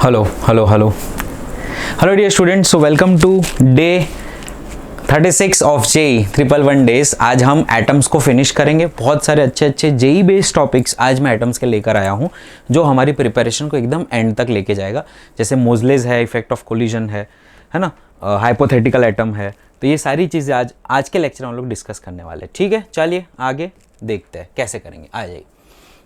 Hello hello hello hello dear students, so welcome to day 36 of JEE 111 days. आज हम atoms को finish करेंगे। बहुत सारे अच्छे अच्छे जेई बेस्ड टॉपिक्स आज मैं एटम्स के लेकर आया हूँ जो हमारी प्रिपरेशन को एकदम एंड तक लेके जाएगा। जैसे मोजलेस है, इफेक्ट ऑफ कोलिजन है ना, हाइपोथेटिकल एटम है। तो ये सारी चीज़ें आज के लेक्चर में हम लोग डिस्कस करने वाले हैं। ठीक है, चलिए आगे देखते हैं कैसे करेंगे। आ जाइए।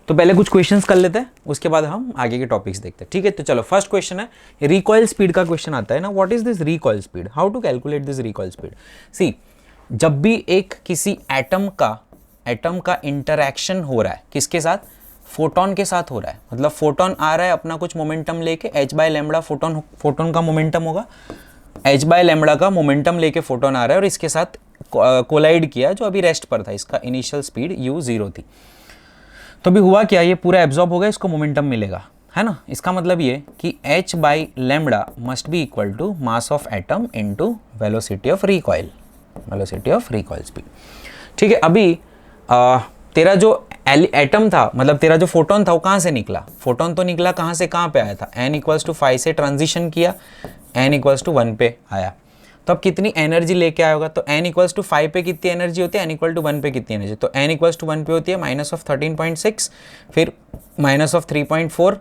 तो पहले कुछ क्वेश्चंस कर लेते हैं, उसके बाद हम आगे के टॉपिक्स देखते हैं। ठीक है, तो चलो फर्स्ट क्वेश्चन है, रिकॉइल स्पीड का क्वेश्चन आता है ना। What is this recoil speed, how to calculate this recoil speed. See, जब भी एक किसी एटम का इंटरैक्शन हो रहा है, किसके साथ, फोटोन के साथ हो रहा है। मतलब फोटोन आ रहा है अपना कुछ मोमेंटम लेके, h बाय लैम्बडा फोटोन का मोमेंटम होगा, h बाय लैम्बडा का मोमेंटम लेके फोटोन आ रहा है और इसके साथ कोलाइड किया जो अभी रेस्ट पर था। इसका इनिशियल स्पीड u0 थी। तो भी हुआ क्या, ये पूरा एब्जॉर्ब हो गया, इसको मोमेंटम मिलेगा, है ना। इसका मतलब ये कि h by lambda must be equal to mass of atom into velocity of recoil speed. ठीक है, अभी तेरा जो एटम था, मतलब तेरा जो फोटोन था, वो कहाँ से निकला। फोटोन तो निकला कहाँ से कहाँ पे आया था, n इक्वल्स टू 5 से ट्रांजिशन किया, n इक्वल्स टू 1 पे आया। तो अब कितनी एनर्जी लेके आया होगा, तो n इक्वल्स टू 5 पे कितनी एनर्जी होती है, n इक्वल टू 1 पे कितनी एनर्जी, तो n इक्वल्स टू 1 पे होती है माइनस ऑफ 13.6, फिर minus of 3.4,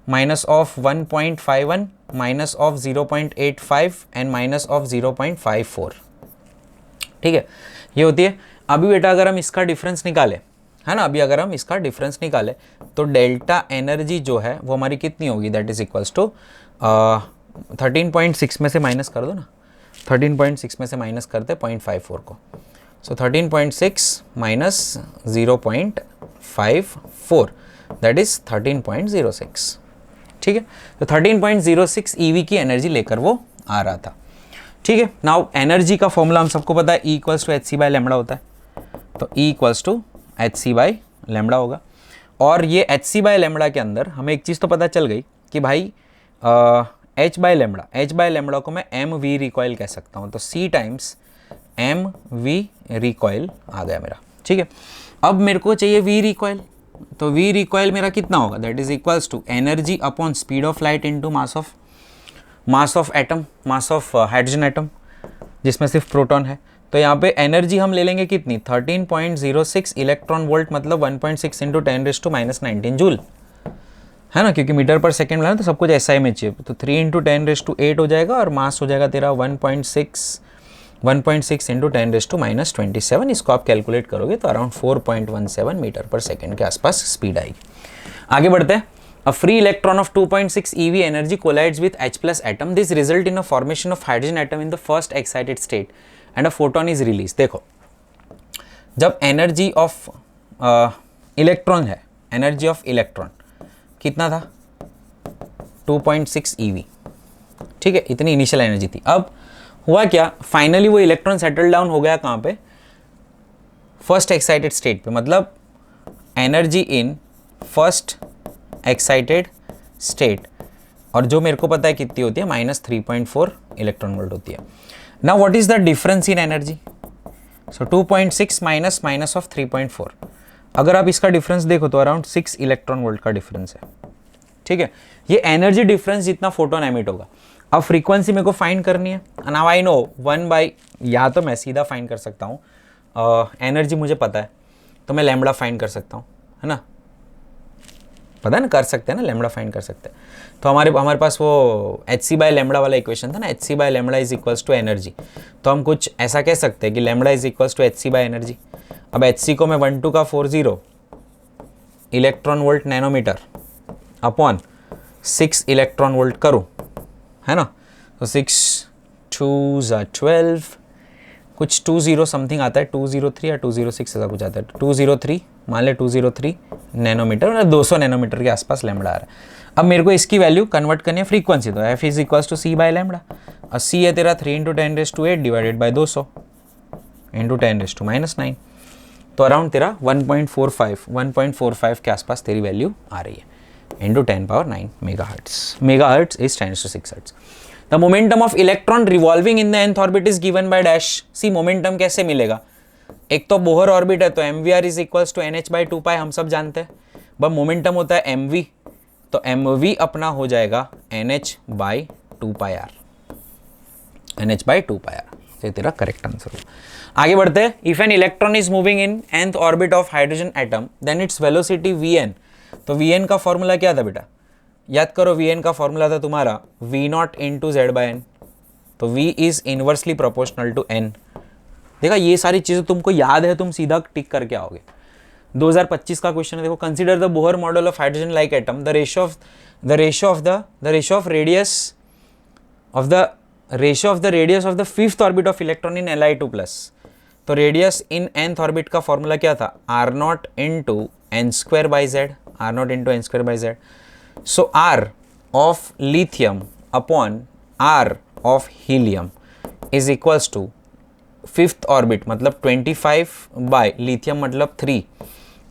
minus of 1.51, minus of 0.85 and minus of 0.54। ठीक है, ये होती है। अभी बेटा अगर हम इसका डिफरेंस निकाले, है ना, अभी अगर हम इसका डिफरेंस निकाले तो डेल्टा एनर्जी जो है वो हमारी कितनी होगी, दैट इज इक्वल्स टू 13.6 में से माइनस कर दो ना, 13.6 में से माइनस करते 0.54 को। सो 13.6 माइनस 0.54 दैट इज 13.06। ठीक है, तो 13.06 ईवी की एनर्जी लेकर वो आ रहा था। ठीक है, नाउ एनर्जी का फॉर्मूला हम सबको पता है, E equals to H C by lambda होता है। तो E equals to H C by lambda होगा। और ये एच सी बाय लैम्बडा के अंदर हमें एक चीज़ तो पता चल गई कि भाई h बाय लैम्बडा को मैं एम वी रिकॉइल कह सकता हूँ। तो c times m v recoil आ गया मेरा। ठीक है, अब मेरे को चाहिए v रिकॉइल। तो v रिकॉइल मेरा कितना होगा, that is equals to energy upon speed of light into mass of atom, mass of hydrogen atom जिसमें सिर्फ प्रोटॉन है। तो यहाँ पे एनर्जी हम ले लेंगे कितनी, 13.06 इलेक्ट्रॉन वोल्ट, मतलब 1.6 इंटू 10⁻⁹ जूल, है ना, क्योंकि मीटर पर सेकेंड में तो सब कुछ SI में चाहिए। तो 3 इंटू 10⁸ हो जाएगा और मास हो जाएगा तेरा 1.6 इंटू 10⁻⁻27। इसको आप कैलकुलेट करोगे तो अराउंड 4.17 मीटर पर सेकेंड के आसपास स्पीड आएगी। आगे बढ़ते हैं। A free electron of 2.6 EV energy collides with H+ atom, this result in a formation of hydrogen atom in the first excited state and a photon is release. देखो, जब energy of electron है, energy of electron कितना था, 2.6 EV। ठीक है, इतनी initial energy थी। अब हुआ क्या, फाइनली वो इलेक्ट्रॉन सेटल डाउन हो गया कहाँ पे, फर्स्ट एक्साइटेड स्टेट पे। मतलब energy in first excited state, और जो मेरे को पता है कितनी होती है, -3.4 इलेक्ट्रॉन वोल्ट होती है। Now what is the difference in energy, so 2.6 minus of 3.4। अगर आप इसका डिफरेंस देखो तो अराउंड 6 इलेक्ट्रॉन वोल्ट का डिफरेंस है। ठीक है, ये एनर्जी डिफरेंस जितना फोटोन एमिट होगा। अब फ्रीक्वेंसी मेरे को फाइंड करनी है। नाउ आई नो 1 बाई, यहाँ तो मैं सीधा फाइंड कर सकता हूँ, एनर्जी मुझे पता है तो मैं लैम्बडा फाइंड कर सकता हूँ, है ना, पता है ना, कर सकते हैं ना, लैम्बडा फाइंड कर सकते हैं। तो हमारे पास वो एच सी बाय लैम्बडा वाला इक्वेशन था ना, H C by lambda is equals to energy. तो हम कुछ ऐसा कह सकते हैं कि lambda is equals to H C by energy. अब एच सी को मैं 1240 electron volt nanometer upon 6 electron volt करूँ, है ना, तो 6 2s are 12, कुछ 20 समथिंग आता है, 203 या 206 ऐसा कुछ आता है, 203 मान ले, 203 नैनोमीटर, मतलब 200 नैनोमीटर के आसपास लैम्बडा आ रहा है। अब मेरे को इसकी वैल्यू कन्वर्ट करनी है फ्रीक्वेंसी, तो F is equals to C by lambda. और C है तेरा 3 इंटू 10⁸ डिवाइडेड बाई 200 इंटू 10⁻⁹। तो अराउंड तेरा 1.45 के आसपास तेरी वैल्यू आ रही है, into 10⁻⁹ megahertz is 10⁶ hertz. The momentum of electron revolving in the nth orbit is given by dash. See, momentum कैसे मिलेगा, एक तो बोहर ऑर्बिट है तो mvr is equals to NH/2π, हम सब जानते हैं। बट मोमेंटम होता है mv, तो mv अपना हो जाएगा NH/2πr, NH/2πr, ये तेरा करेक्ट आंसर हो। आगे बढ़ते हैं। If an electron is moving in nth orbit of hydrogen atom then its velocity Vn। तो Vn का फॉर्मूला क्या था बेटा, याद करो, Vn का फॉर्मूला था तुम्हारा V0 इंटू Z/n। तो V is inversely proportional to n। देखा, ये सारी चीजें तुमको याद है, तुम सीधा टिक करके आओगे। 2025 का क्वेश्चन है, देखो, consider the Bohr model of hydrogen like atom, the ratio of the radius of the fifth orbit of electron in Li2+। तो रेडियस इन nth ऑर्बिट का फॉर्मूला क्या था, R0 into n²/z, R0 into n²/z। So R of lithium upon R of helium is equals to fifth orbit मतलब 25 bye lithium मतलब 3,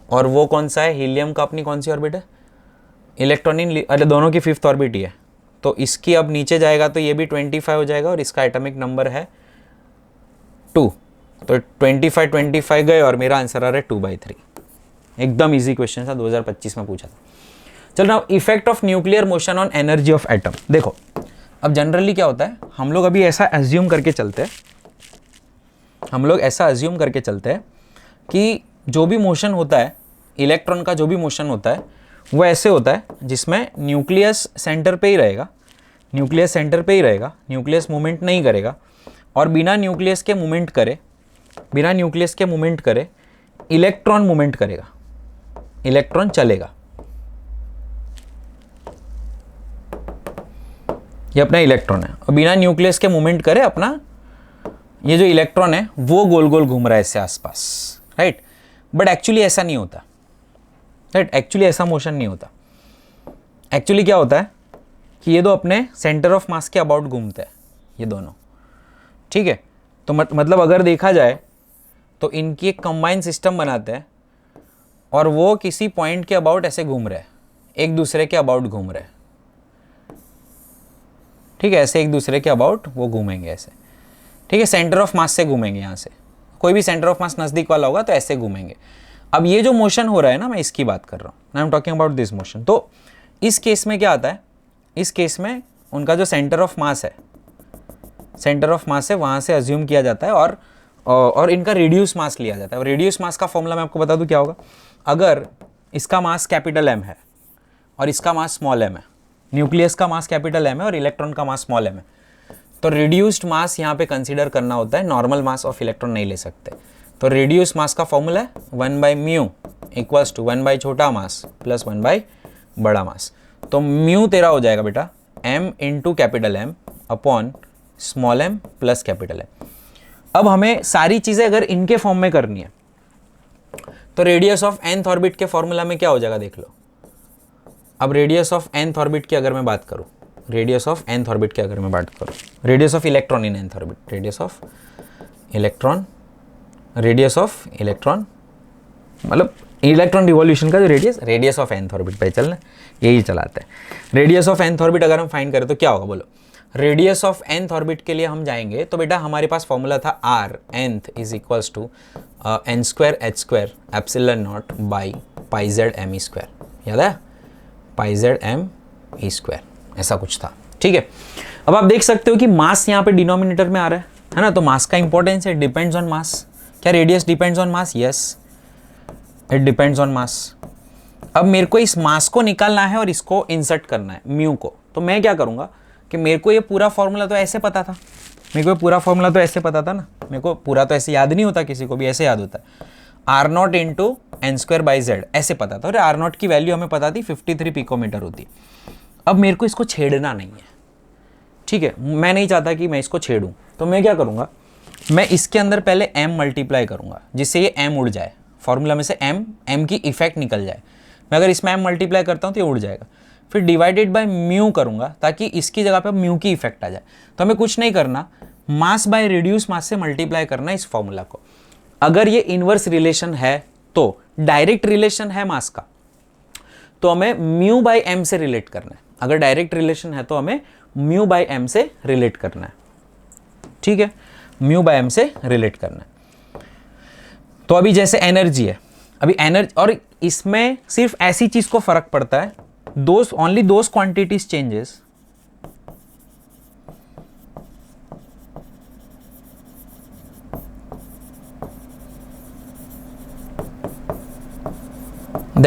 और वो कौन सा है, हीलियम का अपनी कौन सी ऑर्बिट है, इलेक्ट्रॉन इन, अरे दोनों की फिफ्थ ऑर्बिट ही है। तो इसकी अब नीचे जाएगा तो ये भी 25 हो जाएगा, और इसका एटॉमिक नंबर है 2। तो 25 गए और मेरा आंसर आ रहा है 2/3। एकदम इजी क्वेश्चन था, 2025 में पूछा था। चल ना, effect of nuclear motion on energy of atom. देखो, अब जनरली क्या होता है, हम लोग अभी ऐसा एज्यूम करके चलते हैं, कि जो भी मोशन होता है इलेक्ट्रॉन का, जो भी मोशन होता है वो ऐसे होता है जिसमें न्यूक्लियस सेंटर पे ही रहेगा, न्यूक्लियस मूवमेंट नहीं करेगा, और बिना न्यूक्लियस के मूवमेंट करे इलेक्ट्रॉन मूवमेंट करेगा, इलेक्ट्रॉन चलेगा। ये अपना इलेक्ट्रॉन है, और बिना न्यूक्लियस के मूवमेंट करे अपना ये जो इलेक्ट्रॉन है वो गोल गोल घूम रहा है इससे आसपास, राइट। बट एक्चुअली ऐसा नहीं होता, राइट, एक्चुअली ऐसा मोशन नहीं होता। एक्चुअली क्या होता है कि ये दो अपने सेंटर ऑफ मास के अबाउट घूमते हैं, ये दोनों, ठीक है। तो मतलब अगर देखा जाए तो इनकी एक कंबाइंड सिस्टम बनाते हैं, और वो किसी पॉइंट के अबाउट ऐसे घूम रहे हैं, एक दूसरे के अबाउट घूम रहे हैं, ठीक है, ऐसे एक दूसरे के अबाउट वो घूमेंगे ऐसे, ठीक है, सेंटर ऑफ मास से घूमेंगे, यहाँ से कोई भी सेंटर ऑफ मास नज़दीक वाला होगा तो ऐसे घूमेंगे। अब ये जो मोशन हो रहा है ना, मैं इसकी बात कर रहा हूँ, I am talking about this motion. तो इस केस में क्या आता है, इस केस में उनका जो सेंटर ऑफ मास है वहाँ से अज्यूम किया जाता है, और इनका रेडियस मास लिया जाता है। और रेडियस मास का फॉर्मूला मैं आपको बता दूँ क्या होगा। अगर इसका मास कैपिटल M है और इसका मास स्मॉल m है, न्यूक्लियस का मास कैपिटल M है और इलेक्ट्रॉन का मास स्मॉल m है, तो रिड्यूस्ड मास यहाँ पे कंसीडर करना होता है, नॉर्मल मास ऑफ इलेक्ट्रॉन नहीं ले सकते। तो रिड्यूस मास का फॉर्मूला है 1/μ इक्वल्स टू 1/, छोटा मास प्लस 1/, बड़ा मास। तो म्यू तेरा हो जाएगा बेटा m into capital M upon small m plus capital M। अब हमें सारी चीज़ें अगर इनके फॉर्म में करनी है तो रेडियस ऑफ nth ऑर्बिट के फॉर्मूला में क्या हो जाएगा, देख लो। अब रेडियस ऑफ nth ऑर्बिट की अगर मैं बात करूँ, radius of electron in nth orbit, radius of electron मतलब इलेक्ट्रॉन रिवॉल्यूशन का जो रेडियस ऑफ nth ऑर्बिट पे चलना, यही चलाते हैं। रेडियस ऑफ nth ऑर्बिट अगर हम फाइंड करें तो क्या होगा, बोलो। रेडियस ऑफ nth ऑर्बिट के लिए हम जाएंगे तो बेटा हमारे पास फॉर्मूला था r nth is equals to n²h² epsilon naught by πzm², याद है, πzm², ऐसा कुछ था, ठीक है। अब आप देख सकते हो कि मास यहाँ पे डिनोमिनेटर में आ रहा है ना, तो मास का इंपॉर्टेंस है, डिपेंड्स ऑन मास। क्या radius depends on mass? Yes, it depends on mass. अब मेरे को इस मास को निकालना है और इसको इंसर्ट करना है म्यू को, तो मैं क्या करूँगा कि मेरे को ये पूरा फॉर्मूला तो ऐसे पता था, ना, मेरे को पूरा तो ऐसे याद नहीं होता, किसी को भी ऐसे याद होता है, R0 इंटू n²/z ऐसे पता था, और R0 की वैल्यू हमें पता थी 53 पिकोमीटर होती। अब मेरे को इसको छेड़ना नहीं है, ठीक है, मैं नहीं चाहता कि मैं इसको छेड़ूं, तो मैं क्या करूँगा, मैं इसके अंदर पहले m मल्टीप्लाई करूँगा जिससे ये m उड़ जाए, फॉर्मूला में से m की इफेक्ट निकल जाए। मैं अगर इसमें m मल्टीप्लाई करता हूँ तो ये उड़ जाएगा। फिर डिवाइडेड बाय म्यू करूँगा ताकि इसकी जगह पे म्यू की इफेक्ट आ जाए। तो हमें कुछ नहीं करना, मास बाय रिड्यूस मास से मल्टीप्लाई करना इस फॉर्मूला को। अगर ये इनवर्स रिलेशन है तो डायरेक्ट रिलेशन है मास का, तो हमें म्यू बाय m से रिलेट करना है। अगर डायरेक्ट रिलेशन है तो हमें म्यू बाय m से रिलेट करना है, ठीक है, म्यू बाय m से रिलेट करना है। तो अभी जैसे एनर्जी है, अभी एनर्जी, और इसमें सिर्फ ऐसी चीज को फर्क पड़ता है, only those quantities changes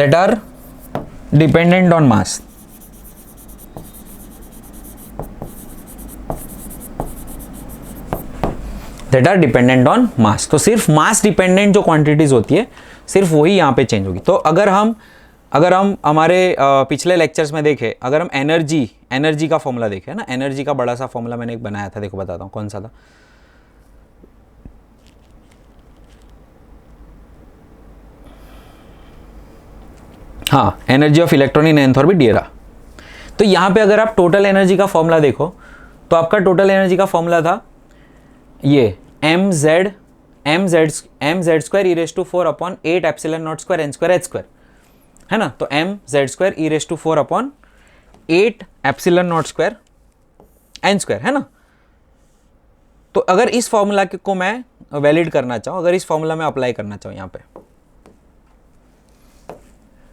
that are dependent on mass. That are dependent on mass. तो सिर्फ मास डिपेंडेंट जो क्वांटिटीज होती है सिर्फ वही यहाँ पे चेंज होगी. तो अगर हम हमारे पिछले लेक्चर्स में देखें, अगर हम एनर्जी का फॉर्मूला देखें ना, एनर्जी का बड़ा सा फॉर्मूला मैंने एक बनाया था, देखो बताता हूँ कौन सा था. हाँ, energy of electron in nth orbit ये रहा. तो यहाँ पे अगर आप टोटल एनर्जी का फॉर्मूला देखो तो आपका टोटल एनर्जी का फॉर्मूला था ये mz square e raise to 4 upon 8 epsilon naught square n square h square, है ना. तो mz square e raise to 4 upon 8 epsilon naught square n square, है ना. तो अगर इस फॉर्मूला को मैं वैलिड करना चाहूँ, अगर इस फॉर्मूला में अप्लाई करना चाहूँ यहाँ पे,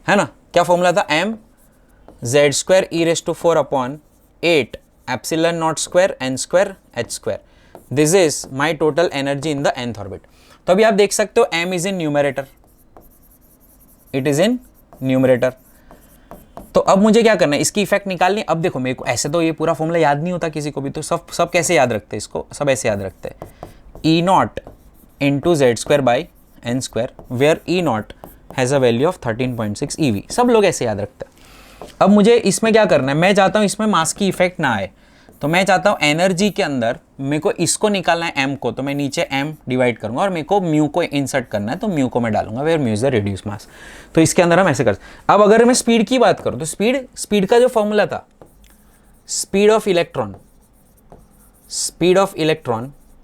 है ना, क्या फॉर्मूला था, m z square e raise to 4 upon 8 epsilon naught square n square h square. This is my total energy in the nth orbit. तो अभी आप देख सकते हो m is in numerator, it is in numerator. तो अब मुझे क्या करना है, इसकी इफेक्ट निकालनी. अब देखो मेरे को ऐसे तो ये पूरा फॉर्मूला याद नहीं होता किसी को भी, तो सब कैसे याद रखते हैं इसको, सब ऐसे याद रखते हैं, E naught into Z square by n square, where E naught has a value of 13.6 EV. सब लोग ऐसे याद रखते हैं. अब मुझे इसमें क्या करना है, मैं चाहता हूँ इसमें मास की इफेक्ट ना आए, तो मैं चाहता हूँ एनर्जी के अंदर मेरे को इसको निकालना है m को, तो मैं नीचे m डिवाइड करूंगा और मेरे को म्यू को इंसर्ट करना है, तो म्यू को मैं डालूंगा where mu is the reduce mass. तो इसके अंदर हम ऐसे कर. अब अगर मैं स्पीड की बात करूं तो स्पीड का जो फॉर्मूला था, speed of electron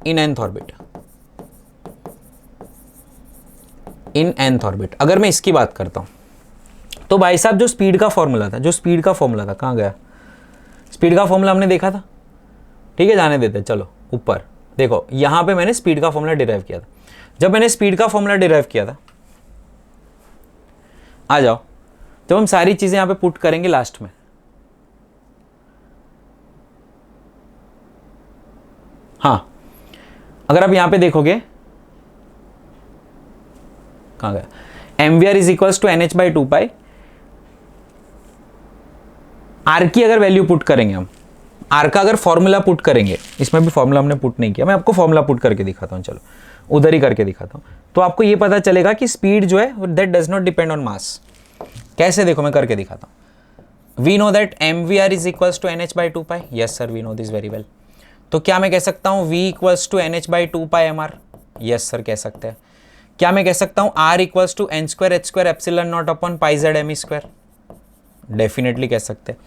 in nth orbit, अगर मैं इसकी बात करता हूं तो भाई साहब जो स्पीड का फॉर्मूला था कहाँ गया, स्पीड का फॉर्मूला हमने देखा था, ठीक है, जाने देते. चलो ऊपर देखो, यहां पे मैंने स्पीड का फॉर्मूला डिराइव किया था. जब मैंने स्पीड का फॉर्मूला डिराइव किया था, आ जाओ, जब हम सारी चीजें यहां पे पुट करेंगे लास्ट में, हाँ, अगर आप यहां पे देखोगे, कहां गया, mvr is equals to NH by 2 pi. R की अगर वैल्यू पुट करेंगे हम, आर का अगर फॉर्मूला पुट करेंगे, इसमें भी फॉर्मूला हमने पुट नहीं किया, मैं आपको फॉर्मूला पुट करके दिखाता हूं, चलो उधर ही करके दिखाता हूं, तो आपको ये पता चलेगा कि स्पीड जो है that does not depend on mass. कैसे, देखो मैं करके दिखाता हूं. We know that mvr is equals to NH by 2 pi. Yes sir, we know this very well. तो क्या मैं कह सकता हूं v equals to NH by 2 pi mr. Yes sir, कह सकते हैं. क्या मैं कह सकता हूं r equals to n square h square epsilon naught upon pi z m square. Definitely कह सकते हैं.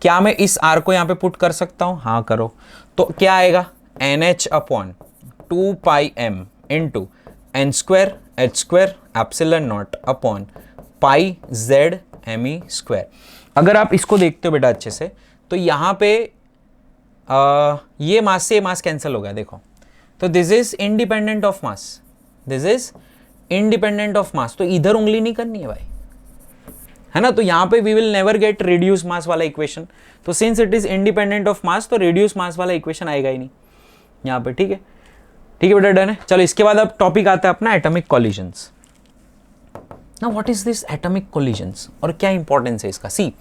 क्या मैं इस r को यहां पे पुट कर सकता हूं, हाँ करो. तो क्या आएगा, NH अपॉन 2 पाई m into n square h square epsilon naught upon pi z m square. अगर आप इसको देखते हो बेटा अच्छे से, तो यहां पे ये मास से मास कैंसिल हो गया, देखो. तो this is independent of mass, तो इधर उंगली नहीं करनी है भाई, है ना. तो यहां पे we will never get reduce mass वाला इक्वेशन. तो since it is independent of mass, तो रिड्यूस मास वाला इक्वेशन आएगा ही नहीं यहां पे. ठीक है बेटा, डन है. चलो इसके बाद अब टॉपिक आता है अपना atomic collisions. Now what is this atomic collisions और क्या इंपॉर्टेंस है इसका. सी,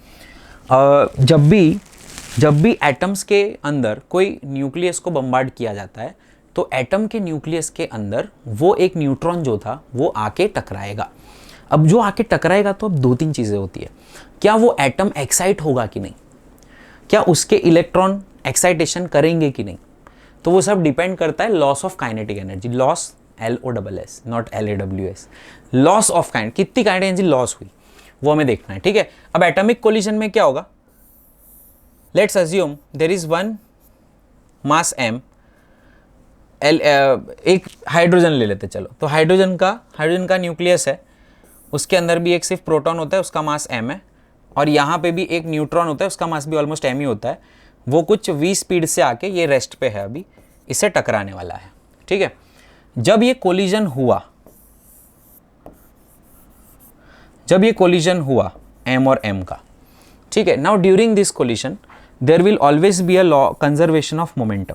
जब भी एटम्स के अंदर कोई न्यूक्लियस को बम्बार्ड किया जाता है, तो एटम के न्यूक्लियस के अंदर वो एक न्यूट्रॉन जो था वो आके टकराएगा. अब जो आके टकराएगा तो अब 2-3 चीजें होती है. क्या वो एटम एक्साइट होगा कि नहीं, क्या उसके इलेक्ट्रॉन एक्साइटेशन करेंगे कि नहीं, तो वो सब डिपेंड करता है loss of kinetic energy. Loss LOSS not LAWS, loss of kinetic, कितनी काइनेटिक एनर्जी लॉस हुई वो हमें देखना है. ठीक है, अब एटॉमिक कोलिजन में क्या होगा, let's assume there is one mass m, एक हाइड्रोजन ले लेते चलो. तो हाइड्रोजन का न्यूक्लियस है, उसके अंदर भी एक सिर्फ प्रोटॉन होता है, उसका मास m है, और यहाँ पे भी एक न्यूट्रॉन होता है, उसका मास भी ऑलमोस्ट m ही होता है. वो कुछ v स्पीड से आके ये रेस्ट पे है, अभी इससे टकराने वाला है. ठीक है, जब ये कोलिजन हुआ m और m का, ठीक है. Now during this collision there will always be a law conservation of momentum.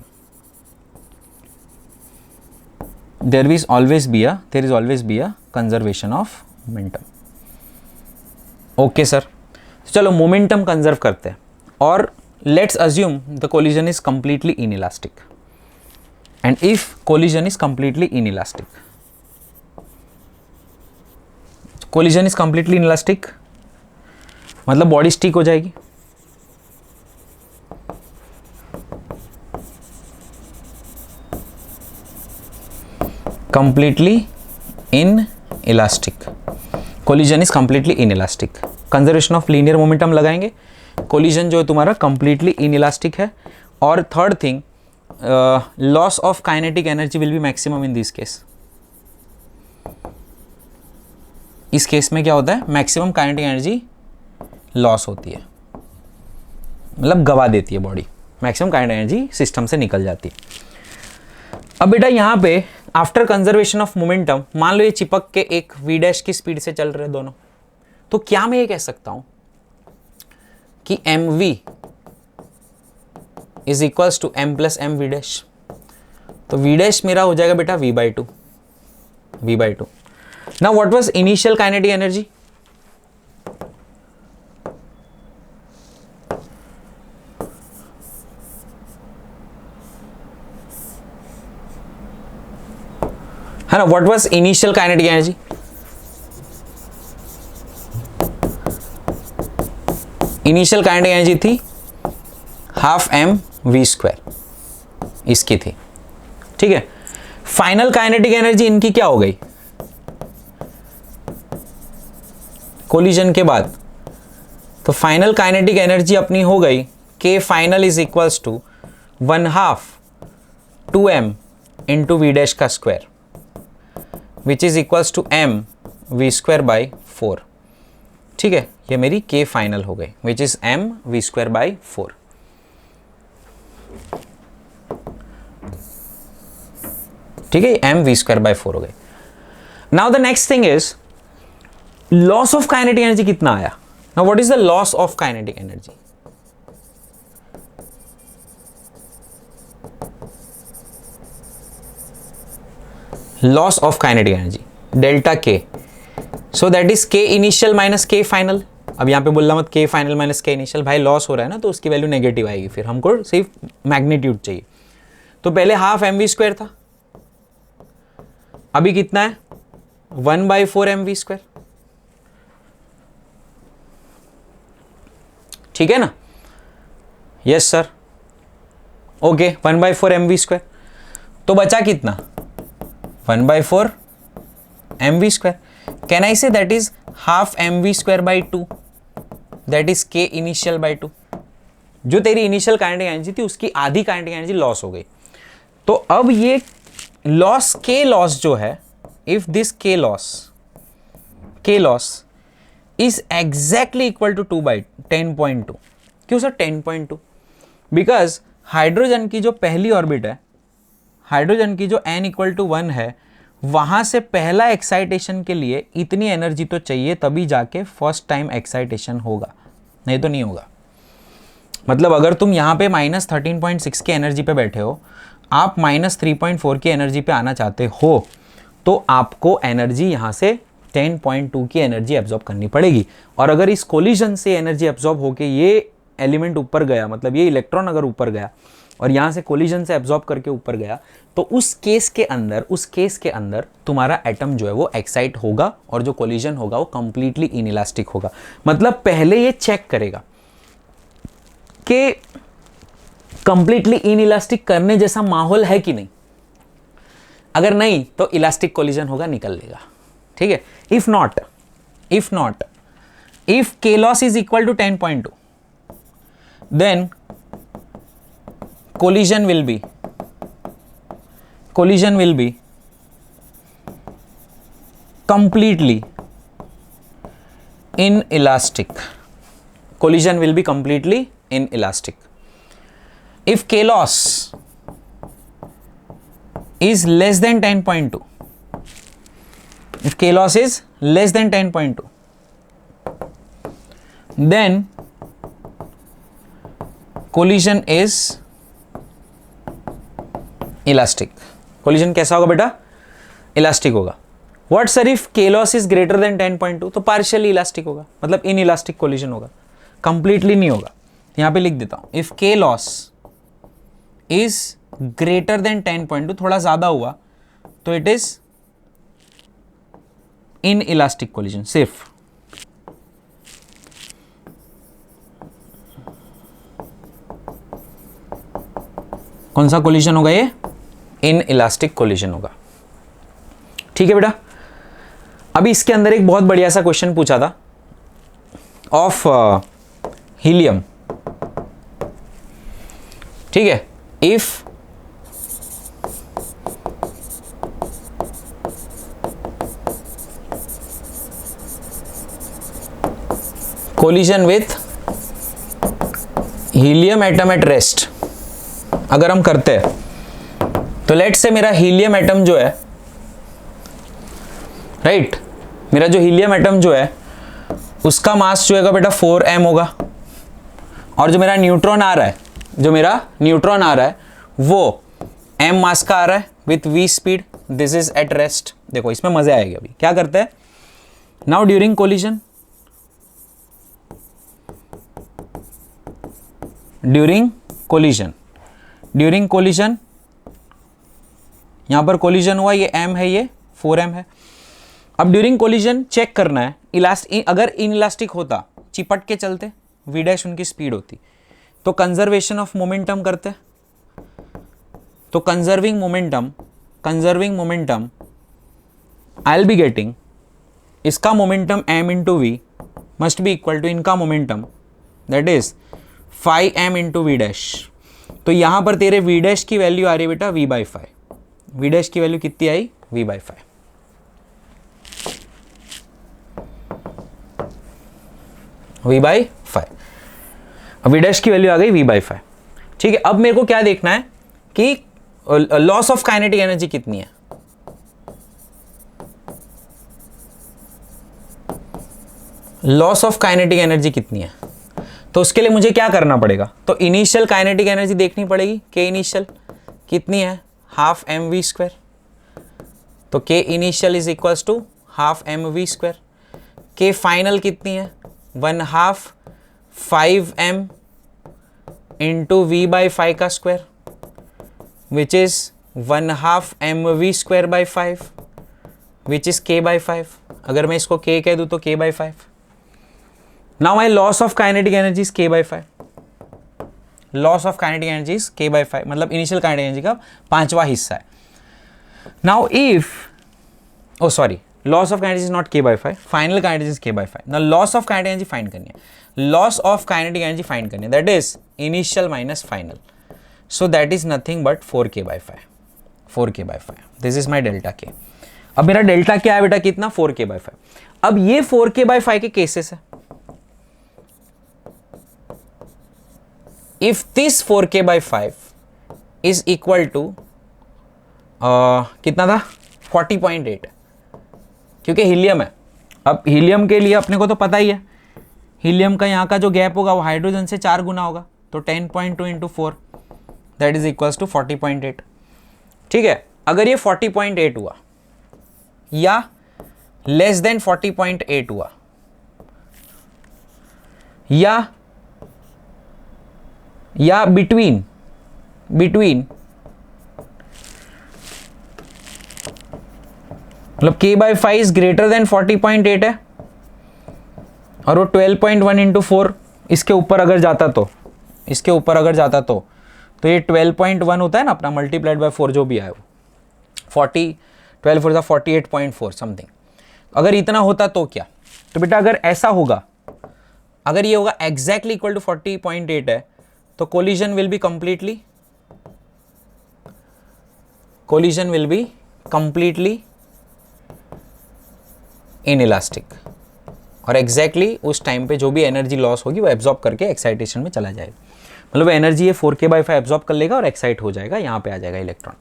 there is always be a conservation of momentum. Okay sir, चलो मोमेंटम कंजर्व करते हैं और let's assume the collision is completely inelastic and if collision is completely inelastic, collision is completely inelastic मतलब body stick हो जाएगी, completely inelastic, collision is completely inelastic, conservation of linear momentum लगाएंगे, collision जो है तुम्हारा completely in elastic है। और third thing, loss of kinetic energy will be maximum in this case, इस केस में क्या होता है, मैक्सिमम काइनेटिक एनर्जी लॉस होती है, मतलब गवा देती है body, maximum kinetic energy system से निकल जाती है। अब बेटा यहाँ पे आफ्टर कंजर्वेशन ऑफ मोमेंटम, मान लो ये चिपक के एक वी डैश की स्पीड से चल रहे दोनों, तो क्या मैं ये कह सकता हूं कि M V is equals to M plus M V dash, तो वी डैश मेरा हो जाएगा बेटा V by two. Now what was initial kinetic energy, है ना, what was initial kinetic energy, initial kinetic energy थी हाफ एम वी स्क्वायर, इसकी थी, ठीक है। फाइनल काइनेटिक एनर्जी इनकी क्या हो गई कोलिजन के बाद, तो फाइनल काइनेटिक एनर्जी अपनी हो गई के final is equals to 1/2 2m into v dash का square which is equals to m v square by 4, ठीक है। ये मेरी k फाइनल हो गई which is m v square by 4, ठीक है, m वी स्क्वायर बाई 4 हो गई। Now the next thing is loss of kinetic energy कितना आया। Now what is the loss of kinetic energy, loss of kinetic energy delta K, so that is K initial minus K final. अब यहां पे बोलना मत के final minus के initial, भाई लॉस हो रहा है ना तो उसकी वैल्यू नेगेटिव आएगी, फिर हमको सिर्फ मैग्नीट्यूड चाहिए। तो पहले हाफ एम वी स्क्वायर था, अभी कितना है 1/4 एम वी स्क्वायर, ठीक है ना, yes sir, okay 1/4 M we square, तो बचा कितना 1/4 M we square, can I say that is half M we square by 2, that is K initial by 2। जो तेरी इनिशियल काइनेटिक एनर्जी थी उसकी आधी काइनेटिक एनर्जी लॉस हो गई, तो अब ये लॉस के लॉस जो है, if this K loss is exactly equal to 2/10.2, क्यों सर 10.2, बिकॉज हाइड्रोजन की जो पहली ऑर्बिट है, हाइड्रोजन की जो n इक्वल टू 1 है, वहां से पहला एक्साइटेशन के लिए इतनी एनर्जी तो चाहिए, तभी जाके फर्स्ट टाइम एक्साइटेशन होगा, नहीं तो नहीं होगा। मतलब अगर तुम यहां पे -13.6 की एनर्जी पे बैठे हो, आप -3.4 की एनर्जी पे आना चाहते हो, तो आपको एनर्जी यहां से 10.2 की एनर्जी एब्जॉर्ब करनी पड़ेगी। और अगर इस कोलिजन से एनर्जी एब्जॉर्ब होके ये एलिमेंट ऊपर गया, मतलब ये इलेक्ट्रॉन अगर ऊपर गया और यहां से कोलिजन से एब्जॉर्ब करके ऊपर गया, तो उस केस के अंदर तुम्हारा एटम जो है वो एक्साइट होगा और जो कोलिजन होगा वो कंप्लीटली इनइलास्टिक होगा। मतलब पहले ये चेक करेगा कि कंप्लीटली इनइलास्टिक करने जैसा माहौल है कि नहीं, अगर नहीं तो इलास्टिक कोलिजन होगा, निकल लेगा, ठीक है। If not if K loss is equal to 10.2 then collision will be completely inelastic. Collision will be completely inelastic. If K loss is less than 10.2, if K loss is less than 10.2, then collision is elastic. Collision कैसा होगा बेटा, elastic होगा। What sir if K loss is greater then 10.2? तो partially elastic होगा, मतलब in elastic collision होगा, completely नहीं होगा। यहां पे लिख देता हूं, if K loss is greater then 10.2, थोड़ा ज्यादा हुआ तो it is in elastic collision. सिर्फ कौन सा कोलिजन होगा ये? इन इलास्टिक कोलिजन होगा। ठीक है बेटा। अभी इसके अंदर एक बहुत बढ़िया सा क्वेश्चन पूछा था ऑफ हीलियम। ठीक है, if collision with helium atom at rest अगर हम करते हैं, तो लेट से मेरा हीलियम एटम जो है, राइट, मेरा जो हीलियम एटम जो है उसका मास जो है बेटा 4m होगा, और जो मेरा न्यूट्रॉन आ रहा है, जो मेरा न्यूट्रॉन आ रहा है वो m मास का आ रहा है with v speed. This is at rest. देखो इसमें मजे आएगा। अभी क्या करते हैं, now during collision, during collision यहां पर कोलिजन हुआ, ये m है, ये 4m है। अब ड्यूरिंग कोलिजन चेक करना है अगर इन इलास्टिक होता, चिपट के चलते, v डैश उनकी स्पीड होती, तो कंजर्वेशन ऑफ मोमेंटम करते। तो conserving momentum I will be getting, इसका momentum m into v must be equal to इनका momentum, that is 5m into v dash. तो यहां पर तेरे v डैश की वैल्यू आ रही है बेटा v/5। v डैश की वैल्यू कितनी आई? v/5। v/5 v डैश की वैल्यू आ गई v/5। ठीक है, अब मेरे को क्या देखना है कि लॉस ऑफ काइनेटिक एनर्जी कितनी है। लॉस ऑफ काइनेटिक एनर्जी कितनी है, तो उसके लिए मुझे क्या करना पड़ेगा? तो इनिशियल काइनेटिक एनर्जी देखनी पड़ेगी। के इनिशियल कितनी है? Half mv²। तो K initial is equals to half mv²। K final कितनी है? 1/2 5m इंटू v/5 का square, which is 1/2 mv²/5 which is k/5। अगर मैं इसको k कह दूं तो k/5। Now my loss of kinetic energy is k/5। Loss of kinetic energy is k/5, मतलब इनिशियल काइनेटिक एनर्जी का 5वां हिस्सा है। Now if sorry, loss of kinetic is not k/5, final kinetic is k/5। Now loss of kinetic energy find करनी है, loss of kinetic energy find करनी है, that is initial minus final. So that is nothing but 4k/5। 4k/5 this is my delta के। अब मेरा delta क्या है बेटा? कितना? 4k/5। अब ये 4k/5 के केसेस है। If this 4k/5 is equal to कितना था? 40.8, क्योंकि हीलियम है। अब हीलियम के लिए अपने को तो पता ही है, हीलियम का यहाँ का जो गैप होगा वो हाइड्रोजन से 4 गुना होगा, तो 10.2 into 4 that is equals to 40.8। ठीक है, अगर ये 40.8 हुआ या लेस देन 40.8 हुआ या बिटवीन मतलब k/5 इज ग्रेटर देन 40.8 है और वो 12.1 इंटू 4 इसके ऊपर अगर जाता तो ये 12.1 होता है ना अपना, मल्टीप्लाइड बाय 4 जो भी आया वो 12 4 48.4 समथिंग। अगर इतना होता तो क्या? तो बेटा अगर ऐसा होगा, अगर ये होगा एग्जैक्टली इक्वल टू 40.8 है, तो collision will be completely inelastic, और एग्जैक्टली उस टाइम पे जो भी एनर्जी लॉस होगी वो एब्जॉर्ब करके एक्साइटेशन में चला जाएगा। मतलब एनर्जी ये 4k/5 एब्जॉर्ब कर लेगा और एक्साइट हो जाएगा, यहाँ पे आ जाएगा electron.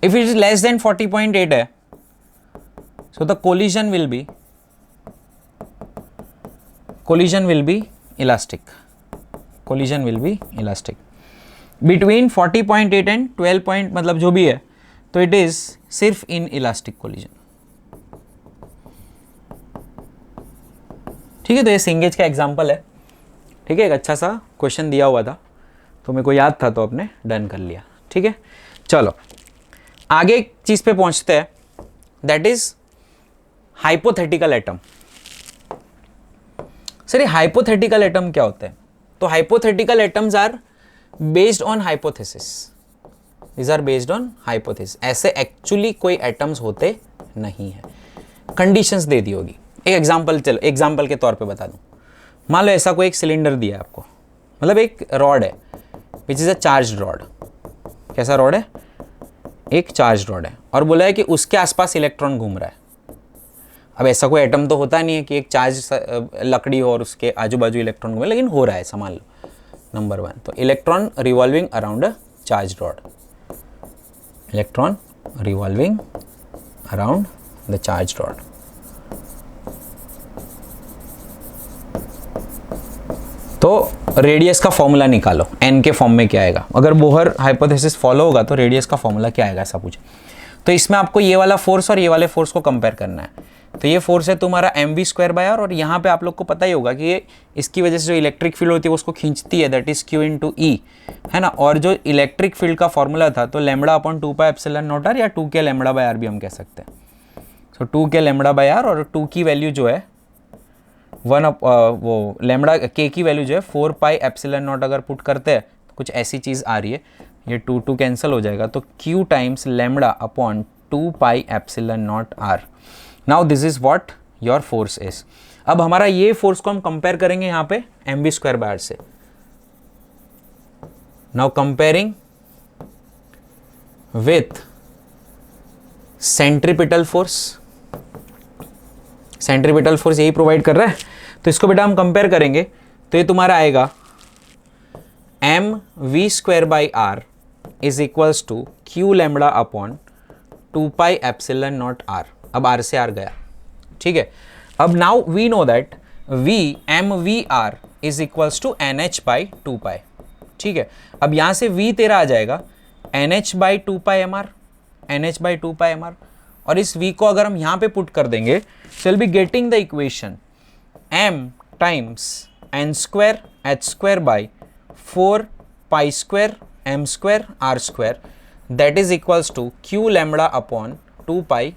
If it is less than 40.8 है, so the collision will be elastic. Between 40.8 and 12 मतलब जो भी है, तो इट इज सिर्फ इन इलास्टिक कोलिजन। ठीक है, तो ये सिंगेज का एग्जाम्पल है। ठीक है, एक अच्छा सा क्वेश्चन दिया हुआ था तो मेरे को याद था तो आपने डन कर लिया। ठीक है, चलो आगे एक चीज पे पहुंचते हैं, that is hypothetical atom. Sir ये हाइपोथेटिकल एटम क्या होते हैं? तो hypothetical atoms are based on hypothesis, these are based on hypothesis. ऐसे एक्चुअली कोई एटम्स होते नहीं है, कंडीशंस दे दी होगी। एक एग्जांपल, चलो एग्जांपल के तौर पे बता दूं। मान लो ऐसा कोई एक सिलेंडर दिया है आपको, मतलब एक रॉड है which is a charge rod. कैसा रॉड है? एक चार्ज रॉड है, और बोला है कि उसके आसपास इलेक्ट्रॉन घूम रहा है। अब ऐसा कोई एटम तो होता नहीं है कि एक चार्ज लकड़ी हो और उसके आजू बाजू इलेक्ट्रॉन घूमे, लेकिन हो रहा है, समझ लो। नंबर 1, तो electron revolving around a charge rod, electron revolving around the charge rod. तो रेडियस का फॉर्मूला निकालो, एन के फॉर्म में क्या आएगा? अगर बोहर हाइपोथेसिस फॉलो होगा तो रेडियस का फॉर्मूला क्या आएगा, ऐसा पूछे। तो इसमें आपको ये वाला फोर्स और ये वाले फोर्स को कंपेयर करना है। तो ये फोर्स है तुम्हारा mv²/r, और यहाँ पे आप लोग को पता ही होगा कि ये इसकी वजह से जो इलेक्ट्रिक फील्ड होती है उसको खींचती है, दैट इज q × e, है ना। और जो इलेक्ट्रिक फील्ड का फॉर्मूला था तो λ/2πε0r या 2k λ/r भी हम कह सकते हैं। सो 2k λ/r, और 2 की वैल्यू जो है वो लैम्बडा k की वैल्यू जो है 4πε0 अगर पुट करते हैं तो कुछ ऐसी चीज़ आ रही है, ये 2 कैंसिल हो जाएगा, तो q times λ/2πε0r। Now this is what your force is. अब हमारा ये फोर्स को हम कंपेयर करेंगे यहाँ पे mv²/r से। Now comparing with centripetal force, centripetal force यही प्रोवाइड कर रहा है, तो इसको बेटा हम कंपेयर करेंगे तो ये तुम्हारा आएगा mv²/r is equals to q λ/2πε0r। अब r से r गया, ठीक है। अब now we know that v mvr is equals to nh/2π, ठीक है। अब यहां से v तेरा आ जाएगा nh/2πmr, nh/2πmr, और इस v को अगर हम यहां पे पुट कर देंगे so we'll be getting the equation m times n² h² by 4π² m² r² that is equals to q λ/2πε।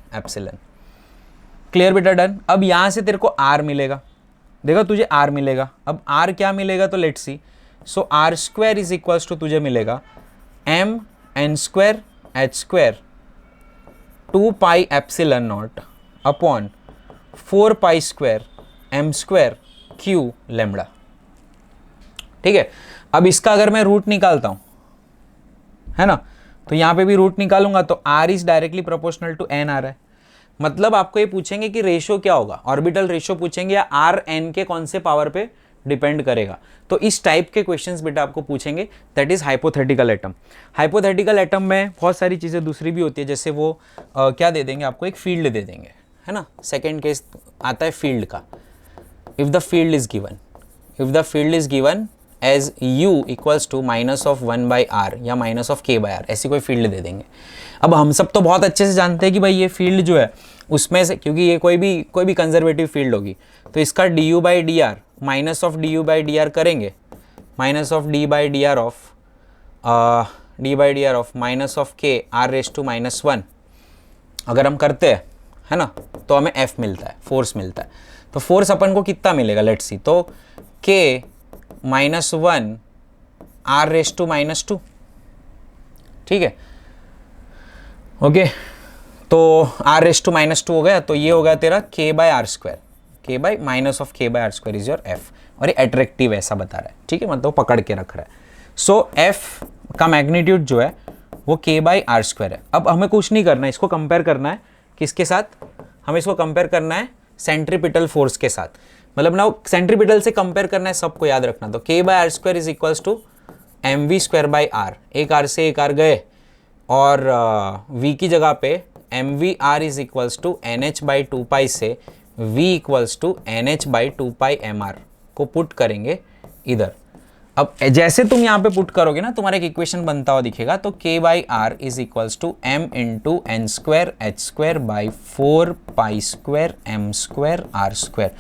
Clear बेटा, डन। अब यहां से तेरे को r मिलेगा, देखो तुझे r मिलेगा। अब r क्या मिलेगा तो let's see. So r² is equals to तुझे मिलेगा m n² h² 2πε0 upon 4π² m² q lambda, ठीक है। अब इसका अगर मैं रूट निकालता हूं, है ना, तो यहां पे भी रूट निकालूंगा तो r is directly proportional to n आ रहा है। मतलब आपको ये पूछेंगे कि रेशियो क्या होगा, ऑर्बिटल रेशियो पूछेंगे, या r n के कौन से पावर पे डिपेंड करेगा। तो इस टाइप के क्वेश्चंस बेटा आपको पूछेंगे, that is hypothetical atom. Hypothetical atom में बहुत सारी चीज़ें दूसरी भी होती है, जैसे वो क्या दे देंगे आपको, एक फील्ड दे देंगे, है ना। सेकेंड केस आता है फील्ड का, if the field is given, if the field is given as u equals to -1/r या -k/r, ऐसी कोई फील्ड दे देंगे। अब हम सब तो बहुत अच्छे से जानते हैं कि भाई ये फील्ड जो है उसमें से, क्योंकि ये कोई भी कंजर्वेटिव फील्ड होगी, तो इसका du/dr -du/dr करेंगे, -d/dr ऑफ -k r⁻⁻1 अगर हम करते हैं, है ना, तो हमें f मिलता है, फोर्स मिलता है। तो फोर्स अपन को कितना मिलेगा, लेट्स सी, तो k -1 r⁻², ठीक है, ओके। तो r⁻² हो गया, तो ये हो गया तेरा k/r², k/-k/r² is your f, और ये अट्रैक्टिव ऐसा बता रहा है, ठीक है, मतलब पकड़ के रख रहा है। सो f का मैग्नीट्यूड जो है वो k/r² है। अब हमें कुछ नहीं करना है, इसको कंपेयर करना है किसके साथ, हमें इसको कंपेयर करना है सेंट्रीपिटल फोर्स के साथ। मतलब ना सेंट्रीपिटल से कंपेयर करना है, सबको याद रखना। तो k/r² is equals to mv²/r, एक r से एक r गए, और v की जगह पे mvr is equals to nh/2π से v इक्वल्स टू nh/2πmr को पुट करेंगे इधर। अब जैसे तुम यहाँ पे पुट करोगे ना, तुम्हारा एक इक्वेशन बनता हुआ दिखेगा, तो k by are is equals to m into N square H square by 4 pi square M square R square.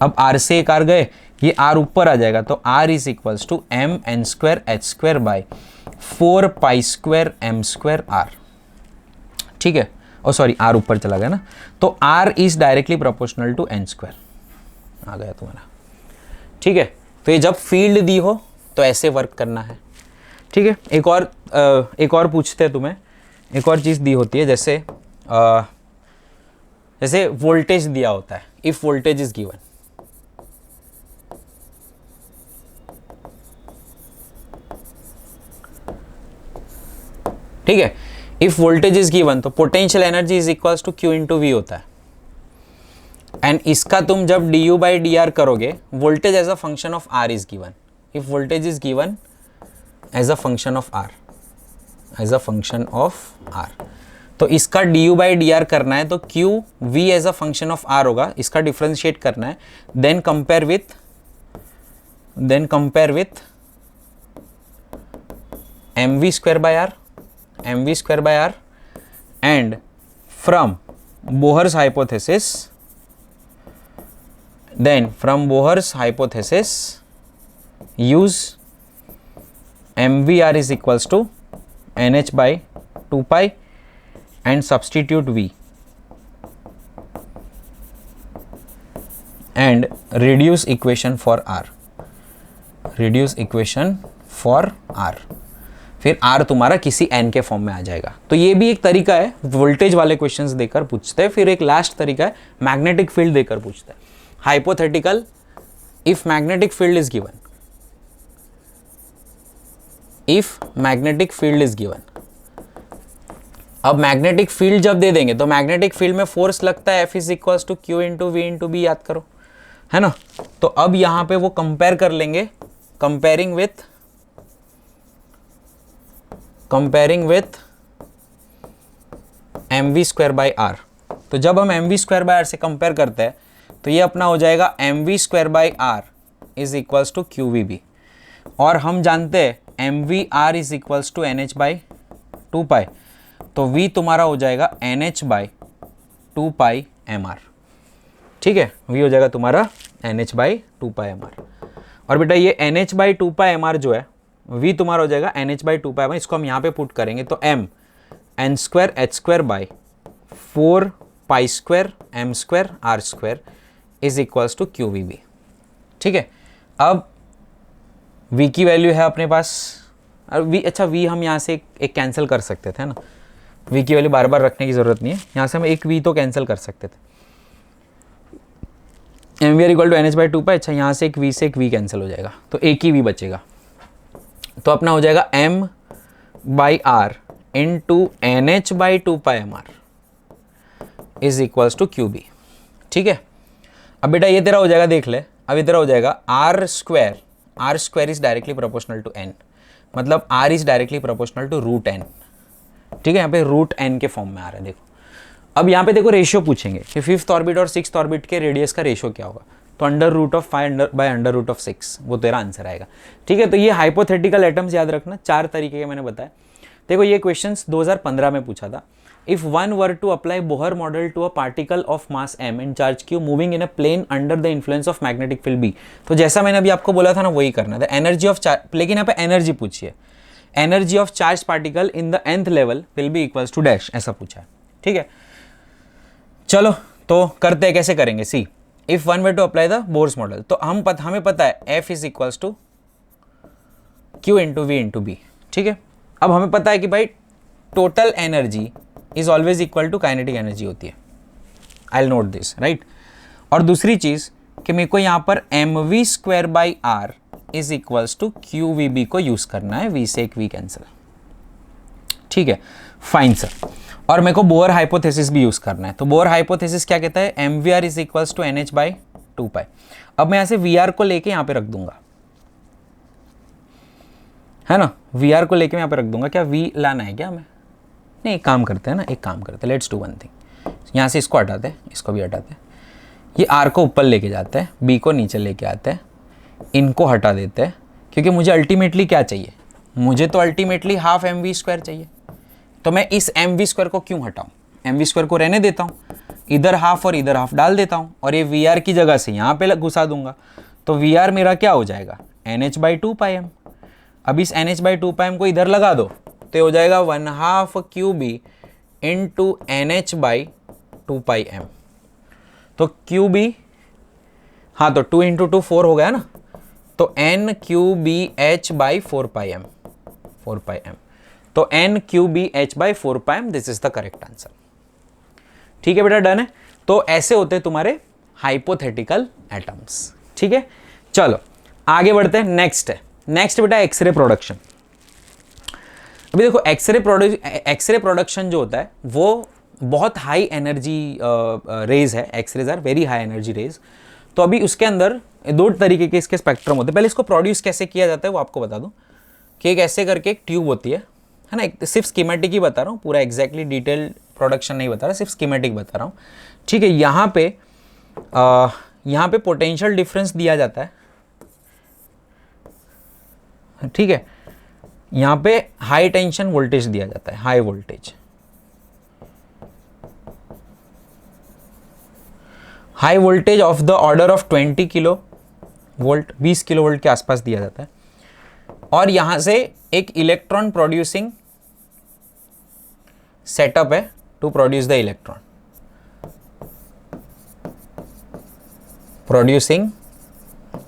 अब r से एक r गए, ये r ऊपर आ जाएगा, तो r is equals to m N square H square by 4 pi square M square R. ठीक है, ओ सॉरी r ऊपर चला गया ना, तो r is directly proportional to n square आ गया तुम्हारा। ठीक है, तो ये जब फील्ड दी हो तो ऐसे वर्क करना है। ठीक है, एक और पूछते हैं तुम्हें, एक और चीज़ दी होती है, जैसे जैसे वोल्टेज दिया होता है, इफ वोल्टेज इज गिवन, ठीक है, इफ वोल्टेज इज गिवन तो potential energy is equals to Q into v होता है। एंड इसका तुम जब d u by d r करोगे, voltage as a function of r is given, if voltage is given as a function of r, as a function of r, तो इसका du by dr करना है, तो q v as a function of r होगा, इसका differentiate करना है, then compare with mv square by r, mv square by r, and from Bohr's hypothesis, then from Bohr's hypothesis use mvr is equals to nh by 2 pi and substitute v and reduce equation for r, reduce equation for r, फिर r तुम्हारा किसी n के form में आ जाएगा। तो ये भी एक तरीका है, वोल्टेज वाले क्वेश्चंस देकर पूछते हैं। फिर एक लास्ट तरीका है, मैग्नेटिक फील्ड देकर पूछते हैं। Hypothetical, if magnetic field is given, if magnetic field is given, अब मैग्नेटिक फील्ड जब दे देंगे तो मैग्नेटिक फील्ड में फोर्स लगता है F is equals to Q into we into B, याद करो, है ना। तो अब यहां पे वो कंपेयर कर लेंगे, comparing with M we square by R. तो जब हम M we square by R से कंपेयर करते हैं तो ये अपना हो जाएगा M we square by are is equals to Q we B, और हम जानते हैं M V R is equals to N H by 2 pi, तो v तुम्हारा हो जाएगा N H by 2 pi M R. ठीक है, v हो जाएगा तुम्हारा N H by 2 pi M R. और बेटा ये N H by 2 pi M R जो है, v तुम्हारा हो जाएगा N H by 2 pi M R, इसको हम यहाँ पे पुट करेंगे तो m N square H square by 4 pi square M square R square is equals to Q we B. ठीक है, अब v की वैल्यू है अपने पास, और v, अच्छा v हम यहाँ से एक कैंसिल कर सकते थे ना, v की वैल्यू बार बार रखने की ज़रूरत नहीं है, यहाँ से हम एक v तो कैंसिल कर सकते थे, M V R equal to N H by 2 pi. अच्छा, यहाँ से एक v कैंसिल हो जाएगा, तो एक ही v बचेगा, तो अपना हो जाएगा m by R into N H by 2 pi M R is equals to Q B. ठीक है, अब बेटा ये तेरा हो जाएगा, देख ले, अब ये तेरा हो जाएगा R square is directly proportional to n, मतलब r is directly proportional to root n। ठीक है, यहाँ पे रूट n के फॉर्म में आ रहा है। देखो, अब यहाँ पे देखो रेशियो पूछेंगे कि 5th ऑर्बिट और 6th ऑर्बिट के रेडियस का रेशियो क्या होगा, तो under root of 5 by under root of 6, वो तेरा आंसर आएगा। ठीक है, तो ये हाइपोथेटिकल एटम्स याद रखना, 4 तरीके के मैंने बताया। देखो ये क्वेश्चंस 2015 में पूछा था। If one were to apply Bohr model to a particle of mass m in charge q moving in a plane under the influence of magnetic field b, तो जैसा मैंने अभी आपको बोला था ना, वही करना था। एनर्जी ऑफ चार्ज, लेकिन यहाँ पे एनर्जी पूछिए, energy of charge particle in the nth level will be equals to dash, ऐसा पूछा है। ठीक है, चलो तो करते हैं, कैसे करेंगे। See, if one way to apply the Bohr's model, तो हमें पता है F is equals to Q into we into b. ठीक है, अब हमें पता है कि भाई total energy is always equal to kinetic energy होती है, I will note this, right. और दूसरी चीज कि मेरे को यहाँ पर m we square by are is equals to Q we b को यूज करना है, v से एक v कैंसिल। ठीक है, फाइन सर। और मेरे को बोहर हाइपोथेसिस भी यूज करना है, तो बोहर हाइपोथेसिस क्या कहता है, M V R is equals to N H by 2 pi. अब मैं यहाँ से वी आर को लेके यहाँ पे रख दूंगा, है ना, वी आर को लेके मैं यहाँ पे रख दूंगा। क्या v लाना है क्या हमें? नहीं, एक काम करते हैं ना, एक काम करते हैं, लेट्स डू वन थिंग, यहाँ से इसको हटाते हैं, इसको भी हटाते हैं, ये r को ऊपर लेके जाते हैं, b को नीचे लेके आते हैं, इनको हटा देते हैं, क्योंकि मुझे अल्टीमेटली क्या चाहिए, मुझे तो ultimately half M we square चाहिए। तो मैं इस एम वी स्क्वायर को क्यों हटाऊँ, एम वी स्क्वायर को रहने देता हूँ, इधर हाफ और इधर हाफ डाल देता हूँ और ये वी आर की जगह से यहाँ पे घुसा दूंगा। तो वी आर मेरा क्या हो जाएगा, N H by two pi M. अब इस N H by two pi M को इधर लगा दो तो हो जाएगा 1/2 Q B into N H by two pi M. तो क्यू बी, हाँ तो 2 इंटू 2 4 हो गया ना, तो n q b h by 4 pi m, 4 pi M. तो n q b h by 4 pi m, this is the correct answer. ठीक है बेटा, डन है। तो ऐसे होते हैं तुम्हारे हाइपोथेटिकल एटम्स। ठीक है, चलो आगे बढ़ते हैं। नेक्स्ट बेटा एक्सरे प्रोडक्शन। अभी देखो एक्सरे प्रोडक्शन जो होता है वो बहुत हाई एनर्जी रेज है। X rays are very high energy rays. तो अभी उसके अंदर दो तरीके के इसके स्पेक्ट्रम होते हैं। पहले इसको प्रोड्यूस कैसे किया जाता है वो आपको बता दूं कि एक ऐसे करके एक ट्यूब होती है ना, एक सिर्फ स्कीमेटिक ही बता रहा हूँ, पूरा एग्जैक्टली डिटेल प्रोडक्शन नहीं बता रहा, सिर्फ स्कीमेटिक बता रहा हूँ। ठीक है, यहाँ पे पोटेंशियल डिफरेंस दिया जाता है। ठीक है, यहाँ पे हाई टेंशन वोल्टेज दिया जाता है, high voltage, high voltage of the order of 20 kilovolt, 20 kilovolt के आसपास दिया जाता है। और यहां से एक इलेक्ट्रॉन प्रोड्यूसिंग सेटअप है to produce the electron, producing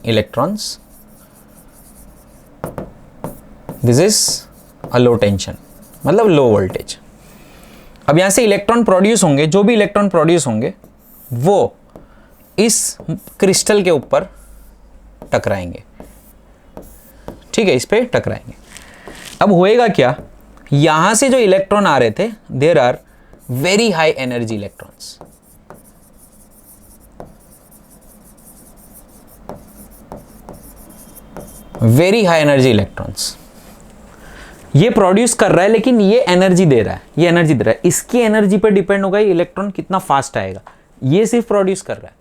electrons, this is a low tension, मतलब लो वोल्टेज। अब यहां से इलेक्ट्रॉन प्रोड्यूस होंगे, जो भी इलेक्ट्रॉन प्रोड्यूस होंगे वो इस क्रिस्टल के ऊपर टकराएंगे। ठीक है, इस पे टकराएंगे। अब होएगा क्या, यहां से जो इलेक्ट्रॉन आ रहे थे there are very high energy electrons, very high energy electrons. ये प्रोड्यूस कर रहा है लेकिन ये एनर्जी दे रहा है, ये एनर्जी दे रहा है। इसकी एनर्जी पर डिपेंड होगा ये इलेक्ट्रॉन कितना फास्ट आएगा। ये सिर्फ प्रोड्यूस कर रहा है।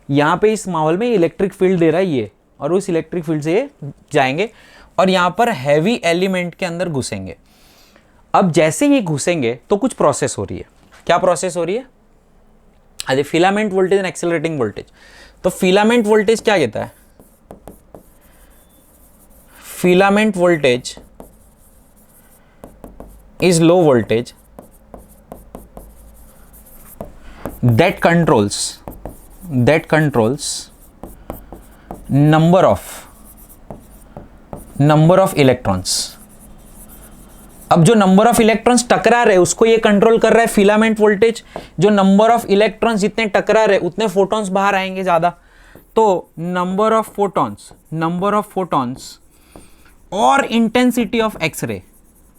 यहाँ पे इस माहौल में इलेक्ट्रिक फील्ड दे रहा है ये, और उस इलेक्ट्रिक फील्ड से ये जाएंगे और यहाँ पर हैवी एलिमेंट के अंदर घुसेंगे। अब जैसे ये घुसेंगे तो कुछ प्रोसेस हो रही है। क्या प्रोसेस हो रही है, अरे filament voltage and accelerating voltage. तो फिलामेंट वोल्टेज क्या कहता है, filament voltage is low voltage that controls number of electrons। अब जो नंबर ऑफ इलेक्ट्रॉन्स टकरा रहे उसको ये कंट्रोल कर रहा है फिलामेंट वोल्टेज। जो नंबर ऑफ इलेक्ट्रॉन्स जितने टकरा रहे उतने फोटॉन्स बाहर आएंगे ज्यादा। तो नंबर ऑफ फोटॉन्स और इंटेंसिटी ऑफ एक्सरे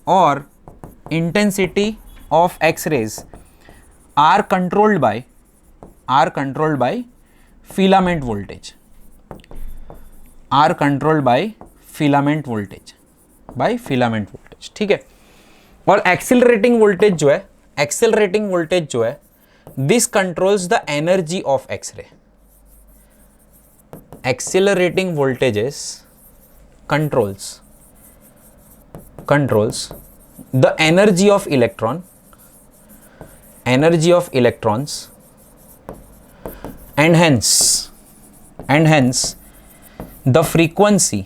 और intensity of x-rays are controlled by filament voltage, ठीक है। और एक्सेलरेटिंग वोल्टेज जो है this controls the energy of X ray. Accelerating voltages controls the energy of electrons and hence the frequency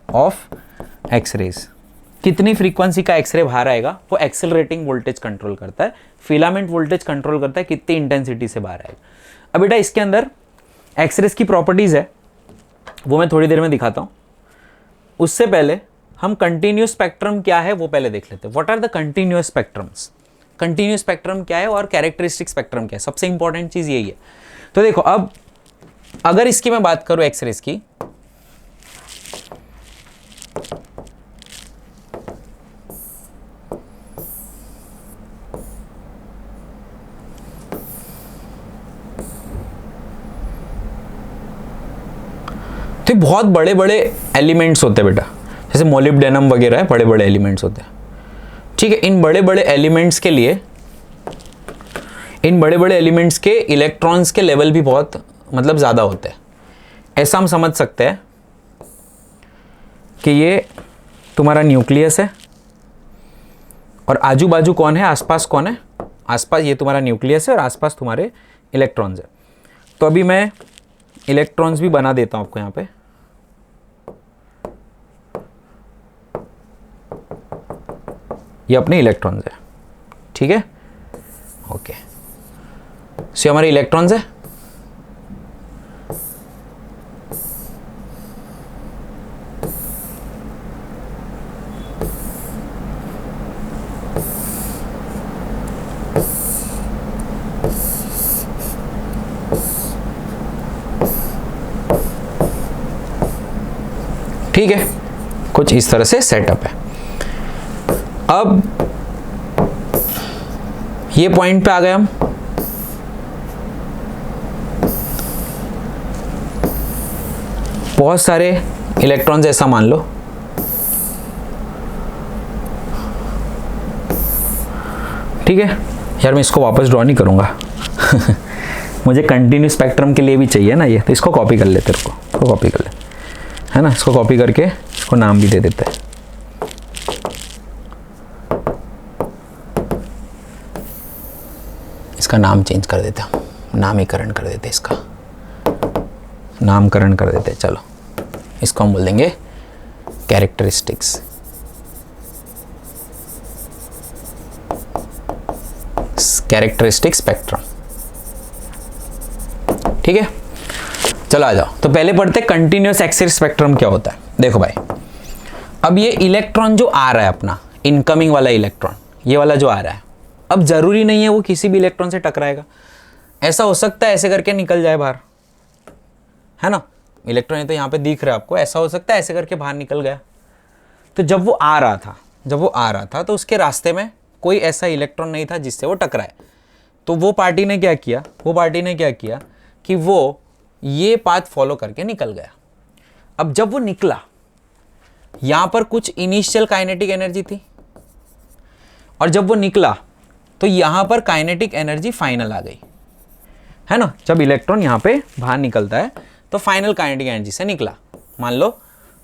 of x-rays। कितनी frequency का x ray बाहर आएगा वो एक्सेलरेटिंग वोल्टेज कंट्रोल करता है। फिलामेंट वोल्टेज कंट्रोल करता है कितनी इंटेंसिटी से बाहर आएगा। अब बेटा इसके अंदर एक्सरेज की प्रॉपर्टीज है, वो मैं थोड़ी देर में दिखाता हूं। उससे पहले हम कंटिन्यूस स्पेक्ट्रम क्या है वो पहले देख लेते हैं। What are the continuous spectrums, continuous spectrum क्या है और कैरेक्टरिस्टिक स्पेक्ट्रम क्या है, सबसे इंपॉर्टेंट चीज यही है। तो देखो, अब अगर इसकी मैं बात करूं एक्सरेज की, तो बहुत बड़े बड़े एलिमेंट्स होते हैं बेटा, जैसे मोलिब्डेनम वगैरह है, बड़े बड़े एलिमेंट्स होते हैं। ठीक है, इन बड़े बड़े एलिमेंट्स के लिए, इन बड़े बड़े एलिमेंट्स के इलेक्ट्रॉन्स के लेवल भी बहुत मतलब ज़्यादा होते हैं। ऐसा हम समझ सकते हैं कि ये तुम्हारा न्यूक्लियस है और आजू बाजू कौन है, आसपास कौन है, आसपास ये तुम्हारा न्यूक्लियस है और आसपास तुम्हारे इलेक्ट्रॉन्स है। तो अभी मैं इलेक्ट्रॉन्स भी बना देता हूं आपको यहां पे। ये अपने इलेक्ट्रॉन्स है, ठीक है, ओके। सो हमारे इलेक्ट्रॉन्स है, ठीक है, कुछ इस तरह से सेटअप है। अब ये पॉइंट पे आ गए हम, बहुत सारे इलेक्ट्रॉन्स ऐसा मान लो, ठीक है। यार मैं इसको वापस ड्रॉ नहीं करूंगा मुझे कंटिन्यू स्पेक्ट्रम के लिए भी चाहिए ना ये, तो इसको कॉपी कर ले, तेरे को कॉपी कर ले, है ना। इसको कॉपी करके इसको नाम भी दे देते हैं। इसका नाम चेंज कर देते हैं, नामीकरण कर देते हैं, इसका नामकरण कर देते हैं। चलो इसको हम बोल देंगे कैरेक्टरिस्टिक्स, कैरेक्टरिस्टिक स्पेक्ट्रम, ठीक है। चलो आ जाओ, तो पहले पढ़ते कंटिन्यूअस एक्सिस स्पेक्ट्रम क्या होता है। देखो भाई, अब ये इलेक्ट्रॉन जो आ रहा है अपना इनकमिंग वाला इलेक्ट्रॉन, ये वाला जो आ रहा है, अब जरूरी नहीं है वो किसी भी इलेक्ट्रॉन से टकराएगा। ऐसा हो सकता है ऐसे करके निकल जाए बाहर, है ना। इलेक्ट्रॉन ये तो यहाँ पे दिख रहा है आपको, ऐसा हो सकता है ऐसे करके बाहर निकल गया। तो जब वो आ रहा था तो उसके रास्ते में कोई ऐसा इलेक्ट्रॉन नहीं था जिससे वो टकराए। तो वो पार्टी ने क्या किया कि वो ये पाथ फॉलो करके निकल गया। अब जब वो निकला, यहां पर कुछ इनिशियल काइनेटिक एनर्जी थी, और जब वो निकला तो यहां पर काइनेटिक एनर्जी फाइनल आ गई, है ना। जब इलेक्ट्रॉन यहां पे बाहर निकलता है तो फाइनल काइनेटिक एनर्जी से निकला, मान लो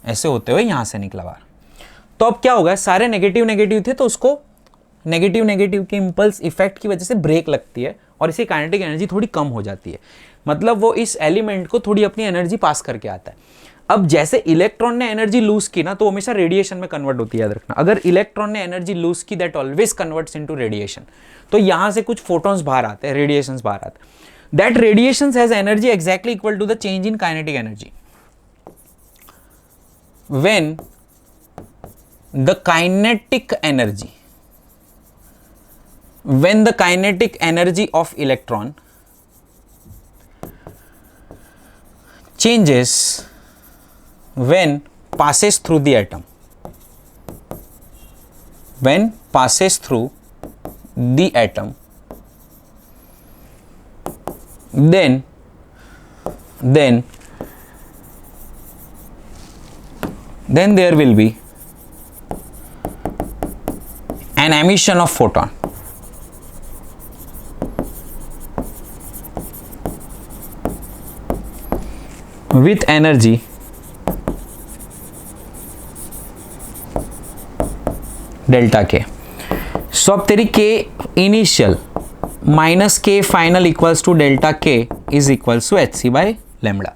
ऐसे होते हुए यहां से निकला बाहर। तो अब क्या होगा, सारे नेगेटिव थे, तो उसको नेगेटिव के इंपल्स इफेक्ट की वजह से ब्रेक लगती है और इसकी काइनेटिक एनर्जी थोड़ी कम हो जाती है। मतलब वो इस एलिमेंट को थोड़ी अपनी एनर्जी पास करके आता है। अब जैसे इलेक्ट्रॉन ने एनर्जी लूज की ना, तो हमेशा रेडिएशन में कन्वर्ट होती है, याद रखना। अगर इलेक्ट्रॉन ने एनर्जी लूज की, that always converts into radiation. तो यहां से कुछ फोटॉन्स बाहर आते हैं, रेडिएशंस बाहर आते हैं। That radiations has energy exactly equal to the change in kinetic energy. When the kinetic energy of electron changes when passes through the atom, then there will be an emission of photon, with energy delta K. So अब तेरी K initial minus K final equals to delta K is equals to H C by lambda.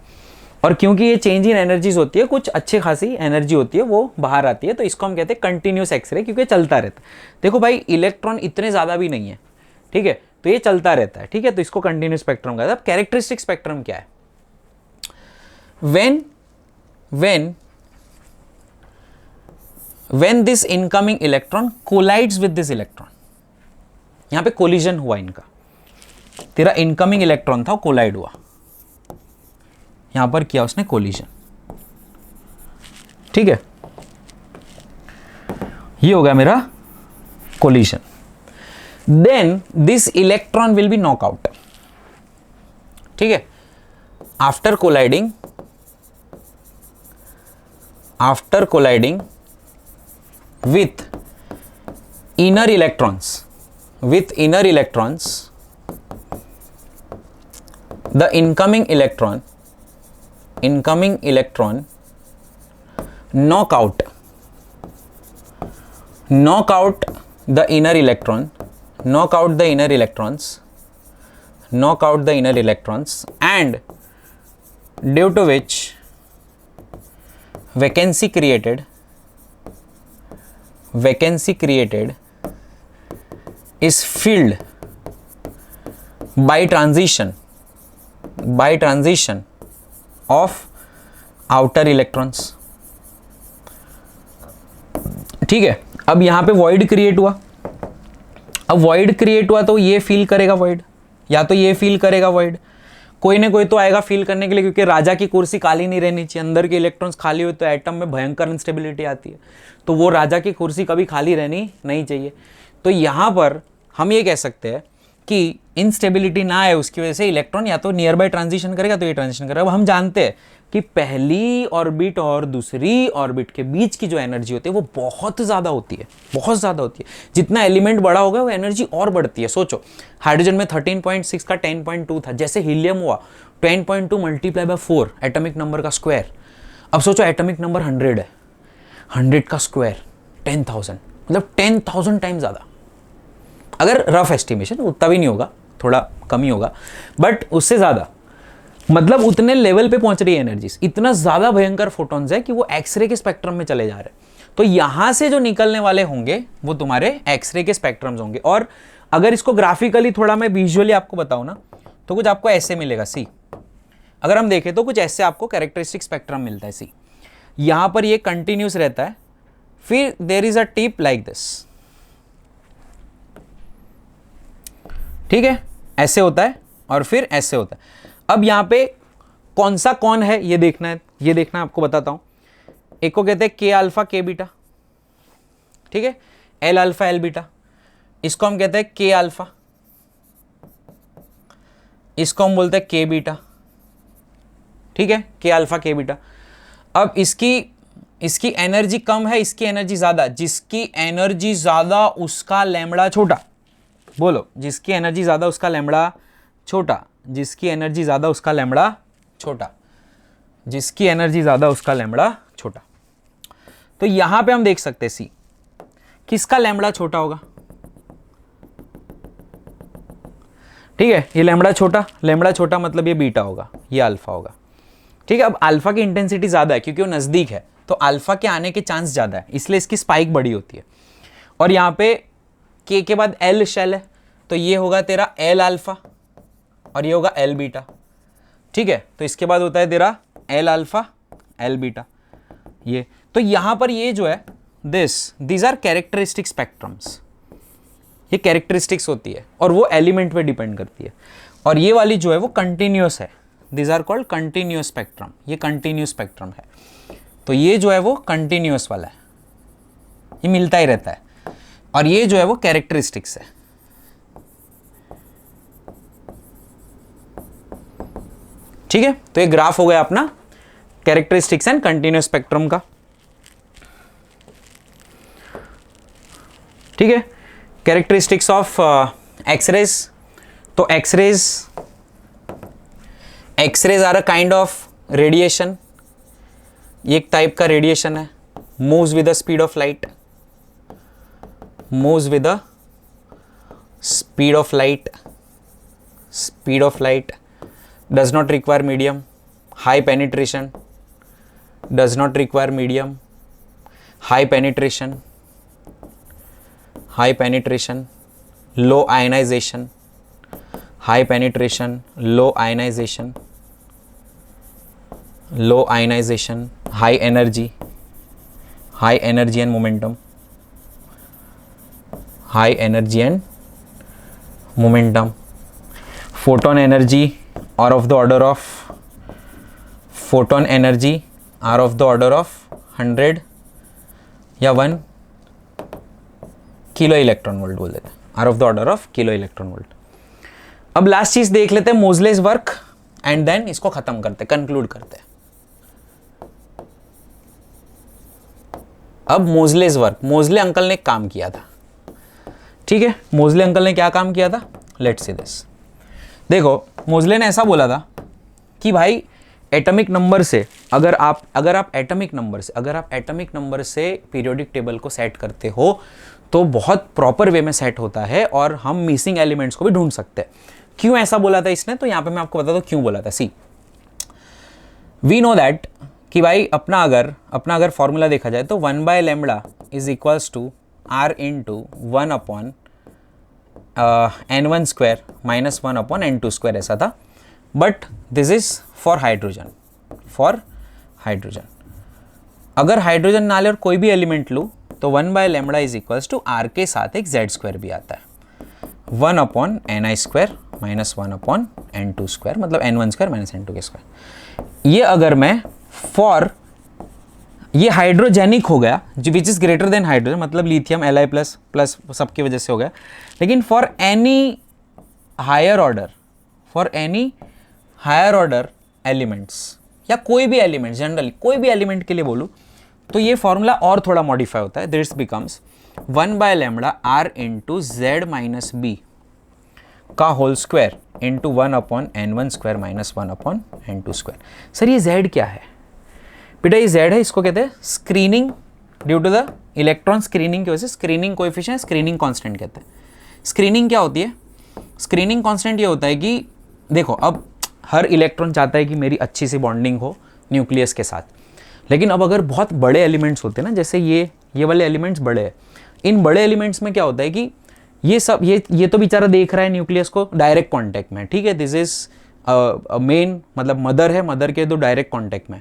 और क्योंकि ये change in energies होती है, कुछ अच्छी खासी एनर्जी होती है, वो बाहर आती है, तो इसको हम कहते हैं कंटिन्यूस एक्सरे, क्योंकि चलता रहता है। देखो भाई, इलेक्ट्रॉन इतने ज़्यादा भी नहीं है, ठीक है, तो ये चलता रहता है, ठीक है, तो इसको कंटिन्यूस स्पेक्ट्रम कहते हैं। अब कैरेक्टरिस्टिक स्पेक्ट्रम क्या है? when this incoming electron collides with this electron, यहां पे कोलिजन हुआ इनका, तेरा इनकमिंग इलेक्ट्रॉन था, कोलाइड हुआ, यहां पर किया उसने कोलिजन, ठीक है, ये हो गया मेरा collision. Then this electron will be knockout, ठीक है, after colliding with inner electrons, the incoming electron incoming electron knock out the inner electron, knock out the inner electrons, and due to which vacancy created is filled by transition of outer electrons. ठीक है, अब यहां पे void create हुआ. अब void create हुआ तो ये फील करेगा void, या तो ये फील करेगा void, कोई ना कोई तो आएगा फील करने के लिए, क्योंकि राजा की कुर्सी खाली नहीं रहनी चाहिए. अंदर के इलेक्ट्रॉन्स खाली हुए तो एटम में भयंकर इंस्टेबिलिटी आती है, तो वो राजा की कुर्सी कभी खाली रहनी नहीं चाहिए. तो यहाँ पर हम ये कह सकते हैं कि इंस्टेबिलिटी ना आए, उसकी वजह से इलेक्ट्रॉन या तो नियर बाय ट्रांजिशन करेगा तो ये ट्रांजिशन करेगा. अब हम जानते हैं कि पहली ऑर्बिट और दूसरी ऑर्बिट के बीच की जो एनर्जी होती है वो बहुत ज़्यादा होती है, बहुत ज़्यादा होती है. जितना एलिमेंट बड़ा होगा वो एनर्जी और बढ़ती है. सोचो, हाइड्रोजन में 13.6 का 10.2 था, जैसे हीलियम हुआ 10.2 मल्टीप्लाई बाय 4 एटॉमिक नंबर का स्क्वायर. अब सोचो एटॉमिक नंबर 100 है, 100 का स्क्वायर 10,000, मतलब 10,000 टाइम ज़्यादा. अगर रफ एस्टिमेशन, उतना भी नहीं होगा, थोड़ा कम ही होगा, बट उससे ज़्यादा, मतलब उतने लेवल पे पहुंच रही है एनर्जीज. इतना ज़्यादा भयंकर फोटॉन्स है कि वो एक्सरे के स्पेक्ट्रम में चले जा रहे हैं. तो यहाँ से जो निकलने वाले होंगे वो तुम्हारे एक्सरे के स्पेक्ट्रम्स होंगे. और अगर इसको ग्राफिकली थोड़ा मैं विजुअली आपको बताऊँ ना, तो कुछ आपको ऐसे मिलेगा. सी, अगर हम देखें तो कुछ ऐसे आपको कैरेक्टरिस्टिक स्पेक्ट्रम मिलता है. सी, यहाँ पर ये कंटिन्यूस रहता है, फिर there is a tip like this. ठीक है, ऐसे होता है और फिर ऐसे होता है. अब यहाँ पे कौन सा कौन है ये देखना है, ये देखना आपको बताता हूं. एक को कहते हैं के अल्फा के बीटा, ठीक है, एल अल्फा एल बीटा. इसको हम कहते हैं के अल्फा, इसको हम बोलते हैं के बीटा. ठीक है, के अल्फा के बीटा. अब इसकी एनर्जी कम है, इसकी एनर्जी ज्यादा. जिसकी एनर्जी ज्यादा उसका लैम्बडा छोटा. बोलो, जिसकी एनर्जी ज्यादा उसका लैम्बडा छोटा, जिसकी एनर्जी ज्यादा उसका लैम्बडा छोटा, जिसकी एनर्जी ज्यादा उसका लैम्बडा छोटा. तो यहां पे हम देख सकते हैं सी, किसका लैम्बडा छोटा होगा. ठीक है, ये लैम्बडा छोटा मतलब ये बीटा होगा, ये अल्फा होगा. ठीक है, अब अल्फा की इंटेंसिटी ज्यादा है क्योंकि वो नजदीक है, तो अल्फा के आने के चांस ज्यादा है, इसलिए इसकी स्पाइक बड़ी होती है. और यहाँ पे के के बाद एल शेल है, तो ये होगा तेरा एल अल्फा और ये होगा एल बीटा. ठीक है, तो इसके बाद होता है तेरा एल अल्फा एल बीटा. ये तो यहां पर ये जो है दीज आर कैरेक्टरिस्टिक स्पेक्ट्रम्स, ये कैरेक्टरिस्टिक्स होती है और वो एलिमेंट पे डिपेंड करती है. और ये वाली जो है वो कंटिन्यूअस है, these are called continuous spectrum. ये कंटिन्यूअस स्पेक्ट्रम है, तो ये जो है वो कंटिन्यूअस वाला है, ये मिलता ही रहता है. और ये जो है वो कैरेक्टरिस्टिक्स है. ठीक है, तो ये ग्राफ हो गया अपना कैरेक्टरिस्टिक्स एंड कंटिन्यूअस स्पेक्ट्रम का. ठीक है, कैरेक्टरिस्टिक्स ऑफ एक्सरेज. तो X rays are a kind of radiation. ये एक टाइप का रेडिएशन है. Moves with the speed of light, moves with the speed of light. Does not require medium, high penetration, does not require medium, high penetration, low ionization, high penetration, low ionization, high energy and momentum, photon energy are of the order of 100 या 1 kilo electron volt बोल देते हैं, are of the order of kilo electron volt. अब last चीज देख लेते हैं, Moseley's work, and then इसको खत्म करते, कंक्लूड करते हैं. अब मोजलेस वर्क, मोजले अंकल ने काम किया था. ठीक है, मोजले अंकल ने क्या काम किया था, लेट्स सी दिस. देखो, मोजले ने ऐसा बोला था कि भाई एटॉमिक नंबर से अगर आप एटॉमिक नंबर से पीरियोडिक टेबल को सेट करते हो तो बहुत प्रॉपर वे में सेट होता है और हम मिसिंग एलिमेंट्स को भी ढूंढ सकते हैं। क्यों ऐसा बोला था इसने, तो यहां पे मैं आपको बता दूं क्यों बोला था। सी वी नो दैट कि भाई अपना अगर फॉर्मूला देखा जाए तो 1/λ is equals to r into 1/n1 square minus 1/n2 square ऐसा था, but this is for hydrogen. अगर हाइड्रोजन ना ले और कोई भी एलिमेंट लूँ तो 1/λ इज इक्वल्स टू r के साथ एक z स्क्वायर भी आता है, 1/ni square minus 1/n2 square, मतलब n1 स्क्वायर माइनस n2 के स्क्वायर। ये अगर मैं ये हाइड्रोजेनिक हो गया जो which is greater than hydrogen, मतलब लिथियम Li प्लस सबकी वजह से हो गया। लेकिन for any higher order elements या कोई भी एलिमेंट, जनरली कोई भी एलिमेंट के लिए बोलूँ तो ये फॉर्मूला और थोड़ा मॉडिफाई होता है। This becomes 1/λ r into z minus B का whole square into 1/n1 square minus 1/n2 square. Sir ये z क्या है बेटा? ये z है, इसको कहते हैं screening due to the electron screening की वजह से स्क्रीनिंग कोएफिशिएंट, स्क्रीनिंग कांस्टेंट कहते हैं। स्क्रीनिंग क्या होती है? स्क्रीनिंग कांस्टेंट ये होता है कि देखो अब हर इलेक्ट्रॉन चाहता है कि मेरी अच्छी सी बॉन्डिंग हो न्यूक्लियस के साथ, लेकिन अब अगर बहुत बड़े एलिमेंट्स होते हैं ना, जैसे ये वाले एलिमेंट्स बड़े हैं, इन बड़े एलिमेंट्स में क्या होता है कि ये तो बेचारा देख रहा है न्यूक्लियस को डायरेक्ट कांटेक्ट में, ठीक है, दिस इज मेन, मतलब मदर है, मदर के दो डायरेक्ट कांटेक्ट में।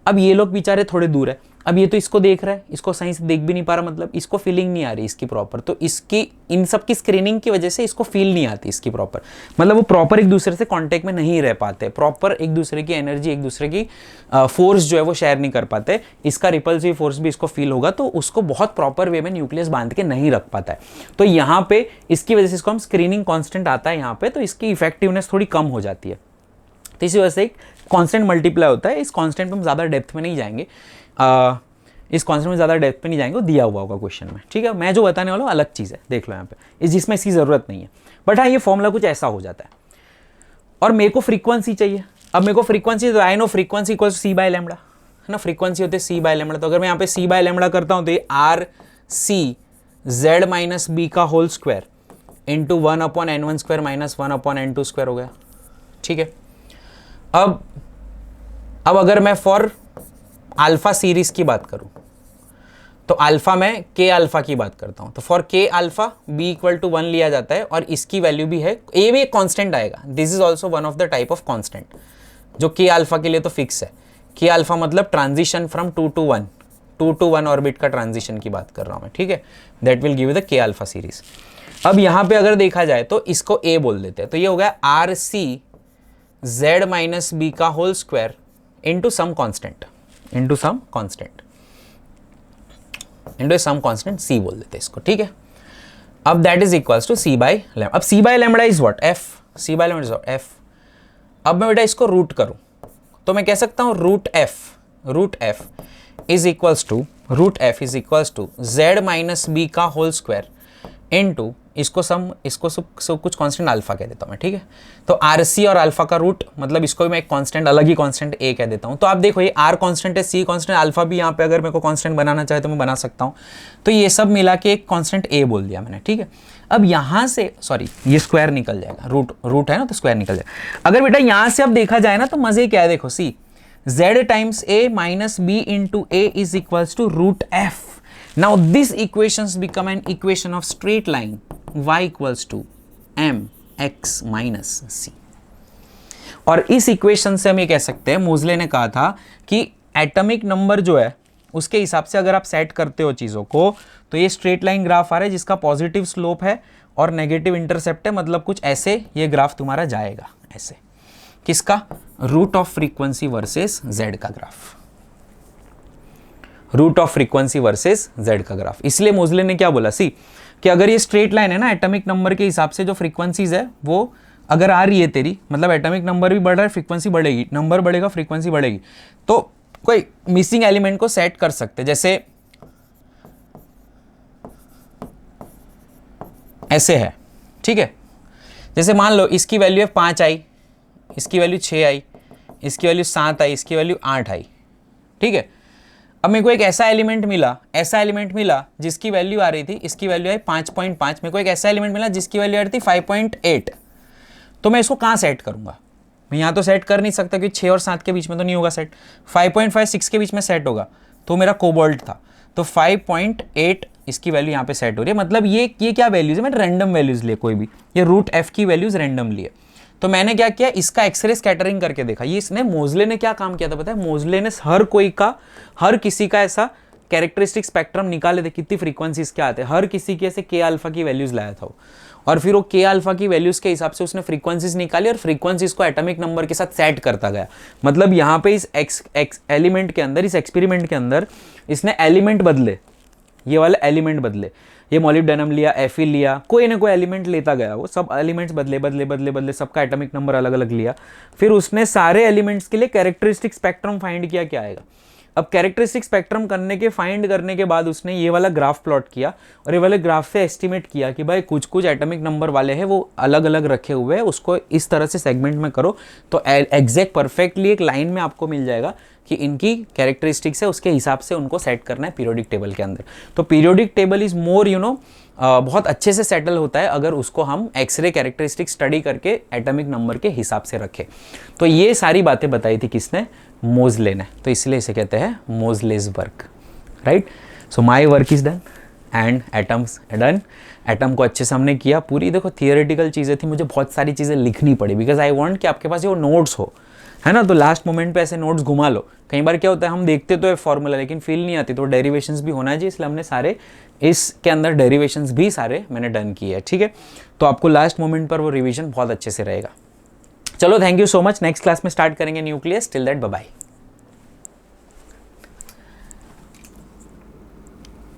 अब ये लोग बेचारे थोड़े दूर है, अब ये तो इसको देख रहा है, इसको सही से देख भी नहीं पा रहा, मतलब इसको फीलिंग नहीं आ रही इसकी प्रॉपर, तो इसकी इन सब की स्क्रीनिंग की वजह से इसको फील नहीं आती इसकी प्रॉपर, मतलब वो प्रॉपर एक दूसरे से कांटेक्ट में नहीं रह पाते, प्रॉपर एक दूसरे की एनर्जी, एक दूसरे की फोर्स जो है वो शेयर नहीं कर पाते। इसका रिपल्सिव फोर्स भी इसको फील होगा, तो उसको बहुत प्रॉपर वे में न्यूक्लियस बांध के नहीं रख पाता है। तो यहाँ पे इसकी वजह से इसको हम स्क्रीनिंग कॉन्स्टेंट आता है यहाँ पे, तो इसकी इफेक्टिवनेस थोड़ी कम हो जाती है। तो इसी वजह से एक कांस्टेंट मल्टीप्लाई होता है। इस कांस्टेंट पे हम ज़्यादा डेप्थ में नहीं जाएंगे, वो दिया हुआ होगा क्वेश्चन में, ठीक है। मैं जो बताने वाला हूँ अलग चीज़ है, देख लो यहाँ पे, जिसमें इसकी ज़रूरत नहीं है, बट हाँ ये फॉर्मूला कुछ ऐसा हो जाता है। और मेरे को फ्रीक्वेंसी चाहिए, अब मेरे को फ्रीक्वेंसी, तो I know frequency equal c/λ है ना, फ्रीक्वेंसी होती है c/λ। तो अगर मैं यहाँ पे c/λ करता हूँ तो ये r/c z माइनस बी का whole square into 1/n1 square minus 1/n2 square हो गया, ठीक है। अब अगर मैं फॉर अल्फा सीरीज की बात करूं तो अल्फा में के अल्फा की बात करता हूं, तो फॉर के अल्फा बी इक्वल टू 1 लिया जाता है और इसकी वैल्यू भी है, ए भी एक कांस्टेंट आएगा, this is also one of the type of constant जो के अल्फा के लिए तो फिक्स है। के अल्फा मतलब ट्रांजिशन फ्रॉम 2 to 1 ऑर्बिट का ट्रांजिशन की बात कर रहा हूं मैं, ठीक है, दैट विल गिव द के अल्फा सीरीज। अब यहां पे अगर देखा जाए तो इसको ए बोल देते हैं, तो ये हो गया r/c z माइनस बी का whole square into some constant c बोल देते हैं इसको, ठीक है। अब that is equals to c/λ। अब c/λ is what? f। c/λ is what? f। अब मैं बेटा इसको रूट करूं तो मैं कह सकता हूं root f is equals to z minus B का होल स्क्वायर इनटू इसको कुछ कांस्टेंट अल्फा कह देता हूं मैं, ठीक है। तो आर/सी और अल्फा का रूट, मतलब इसको मैं एक कांस्टेंट, अलग ही कांस्टेंट ए कह देता हूं। तो आप देखो ये आर कांस्टेंट है, सी कांस्टेंट, अल्फा भी यहाँ पे अगर मेरे को कांस्टेंट बनाना चाहे तो मैं बना सकता हूं। तो ये सब मिला के एक कांस्टेंट ए बोल दिया मैंने, ठीक है। अब यहाँ से सॉरी ये स्क्वायर निकल जाएगा, रूट है ना, तो स्क्वायर निकल जाएगा। अगर बेटा यहाँ से अब देखा जाए ना तो मजे क्या है, देखो see z times a minus b into a is equals to root f। Now these equations become an equation of straight line y equals to mx minus c। और इस इक्वेशन से हम ये कह सकते हैं, मोजले ने कहा था कि एटॉमिक नंबर जो है उसके हिसाब से अगर आप सेट करते हो चीज़ों को तो ये स्ट्रेट लाइन ग्राफ आ रहा है जिसका पॉजिटिव स्लोप है और नेगेटिव इंटरसेप्ट है, मतलब कुछ ऐसे ये ग्राफ तुम्हारा जाएगा ऐसे। किसका? Root of frequency versus Z का graph, root of frequency versus Z का ग्राफ। इसलिए मोजले ने क्या बोला सी कि अगर ये स्ट्रेट लाइन है ना, एटॉमिक नंबर के हिसाब से जो फ्रीक्वेंसीज है वो अगर आ रही है तेरी, मतलब एटॉमिक नंबर भी बढ़ रहा है, फ्रीक्वेंसी बढ़ेगी, नंबर बढ़ेगा फ्रीक्वेंसी बढ़ेगी, तो कोई मिसिंग एलिमेंट को सेट कर सकते, जैसे ऐसे है, ठीक है। जैसे मान लो इसकी वैल्यू है 5 आई, इसकी वैल्यू 6 आई, इसकी वैल्यू 7 आई, इसकी वैल्यू 8 आई, ठीक है। अब मेरे को एक ऐसा एलिमेंट मिला जिसकी वैल्यू आ रही थी, इसकी वैल्यू आई 5.5, मेरे को एक ऐसा एलिमेंट मिला जिसकी वैल्यू आ रही थी 5.8, तो मैं इसको कहाँ सेट करूँगा? मैं यहाँ तो सेट कर नहीं सकता क्योंकि 6 और 7 के बीच में तो नहीं होगा सेट, 5.5 6 के बीच में सेट होगा, तो मेरा कोबाल्ट था, तो 5.8 इसकी वैल्यू यहाँ पे सेट हो रही है। मतलब ये क्या वैल्यूज है, मैंने रैंडम वैल्यूज लिए कोई भी, ये रूट एफ की वैल्यूज रैंडम लिए। तो मैंने क्या किया, इसका एक्सरे स्कैटरिंग करके देखा। ये इसने मोजले ने क्या काम किया था पता है? मोजले ने हर किसी का ऐसा कैरेक्टरिस्टिक स्पेक्ट्रम निकाले थे, कितनी फ्रीक्वेंसीज क्या आते हैं, हर किसी के ऐसे के अल्फा की वैल्यूज लाया था वो, और फिर वो के अल्फा की वैल्यूज के हिसाब से उसने फ्रीक्वेंसीज निकाली और फ्रीक्वेंसीज को एटॉमिक नंबर के साथ सेट करता गया। मतलब यहाँ पे इस एलिमेंट के अंदर, इस एक्सपेरिमेंट के अंदर इसने एलिमेंट बदले, ये वाले एलिमेंट बदले, ये मॉलिब्डेनम लिया, एफी लिया, कोई ना कोई एलिमेंट लेता गया, वो सब एलिमेंट्स बदले, सबका एटॉमिक नंबर अलग अलग लिया। फिर उसने सारे एलिमेंट्स के लिए कैरेक्टरिस्टिक स्पेक्ट्रम फाइंड किया, क्या आएगा। अब कैरेक्टरिस्टिक स्पेक्ट्रम फाइंड करने के बाद उसने ये वाला ग्राफ प्लॉट किया और ये वाले ग्राफ से एस्टिमेट किया कि भाई कुछ एटॉमिक नंबर वाले हैं वो अलग अलग रखे हुए हैं, उसको इस तरह से सेगमेंट में करो तो एग्जैक्ट परफेक्टली एक लाइन में आपको मिल जाएगा कि इनकी कैरेक्टरिस्टिक्स है, उसके हिसाब से उनको सेट करना है पीरियोडिक टेबल के अंदर। तो पीरियोडिक टेबल इज मोर बहुत अच्छे से सेटल होता है अगर उसको हम एक्सरे कैरेक्टरिस्टिक स्टडी करके एटॉमिक नंबर के हिसाब से रखें। तो ये सारी बातें बताई थी किसने? मोजले ने। तो इसलिए इसे कहते हैं Moseley's work, right. So my work is done and atoms done. Atom को अच्छे से हमने किया, पूरी देखो थियोरेटिकल चीज़ें थी, मुझे बहुत सारी चीज़ें लिखनी पड़ी बिकॉज आई वांट कि आपके पास ये वो नोट्स हो, है ना। तो लास्ट मोमेंट पे ऐसे नोट्स घुमा लो। कई बार क्या होता है, हम देखते तो है फॉर्मूला लेकिन फील नहीं आती, तो डेरिवेशंस भी होना चाहिए, इसलिए हमने सारे इसके अंदर डेरिवेशंस भी सारे मैंने डन किए हैं, ठीक है। तो आपको लास्ट मोमेंट पर वो रिवीजन बहुत अच्छे से रहेगा। चलो, thank you so much. Next class में स्टार्ट करेंगे nucleus. Till that bye bye.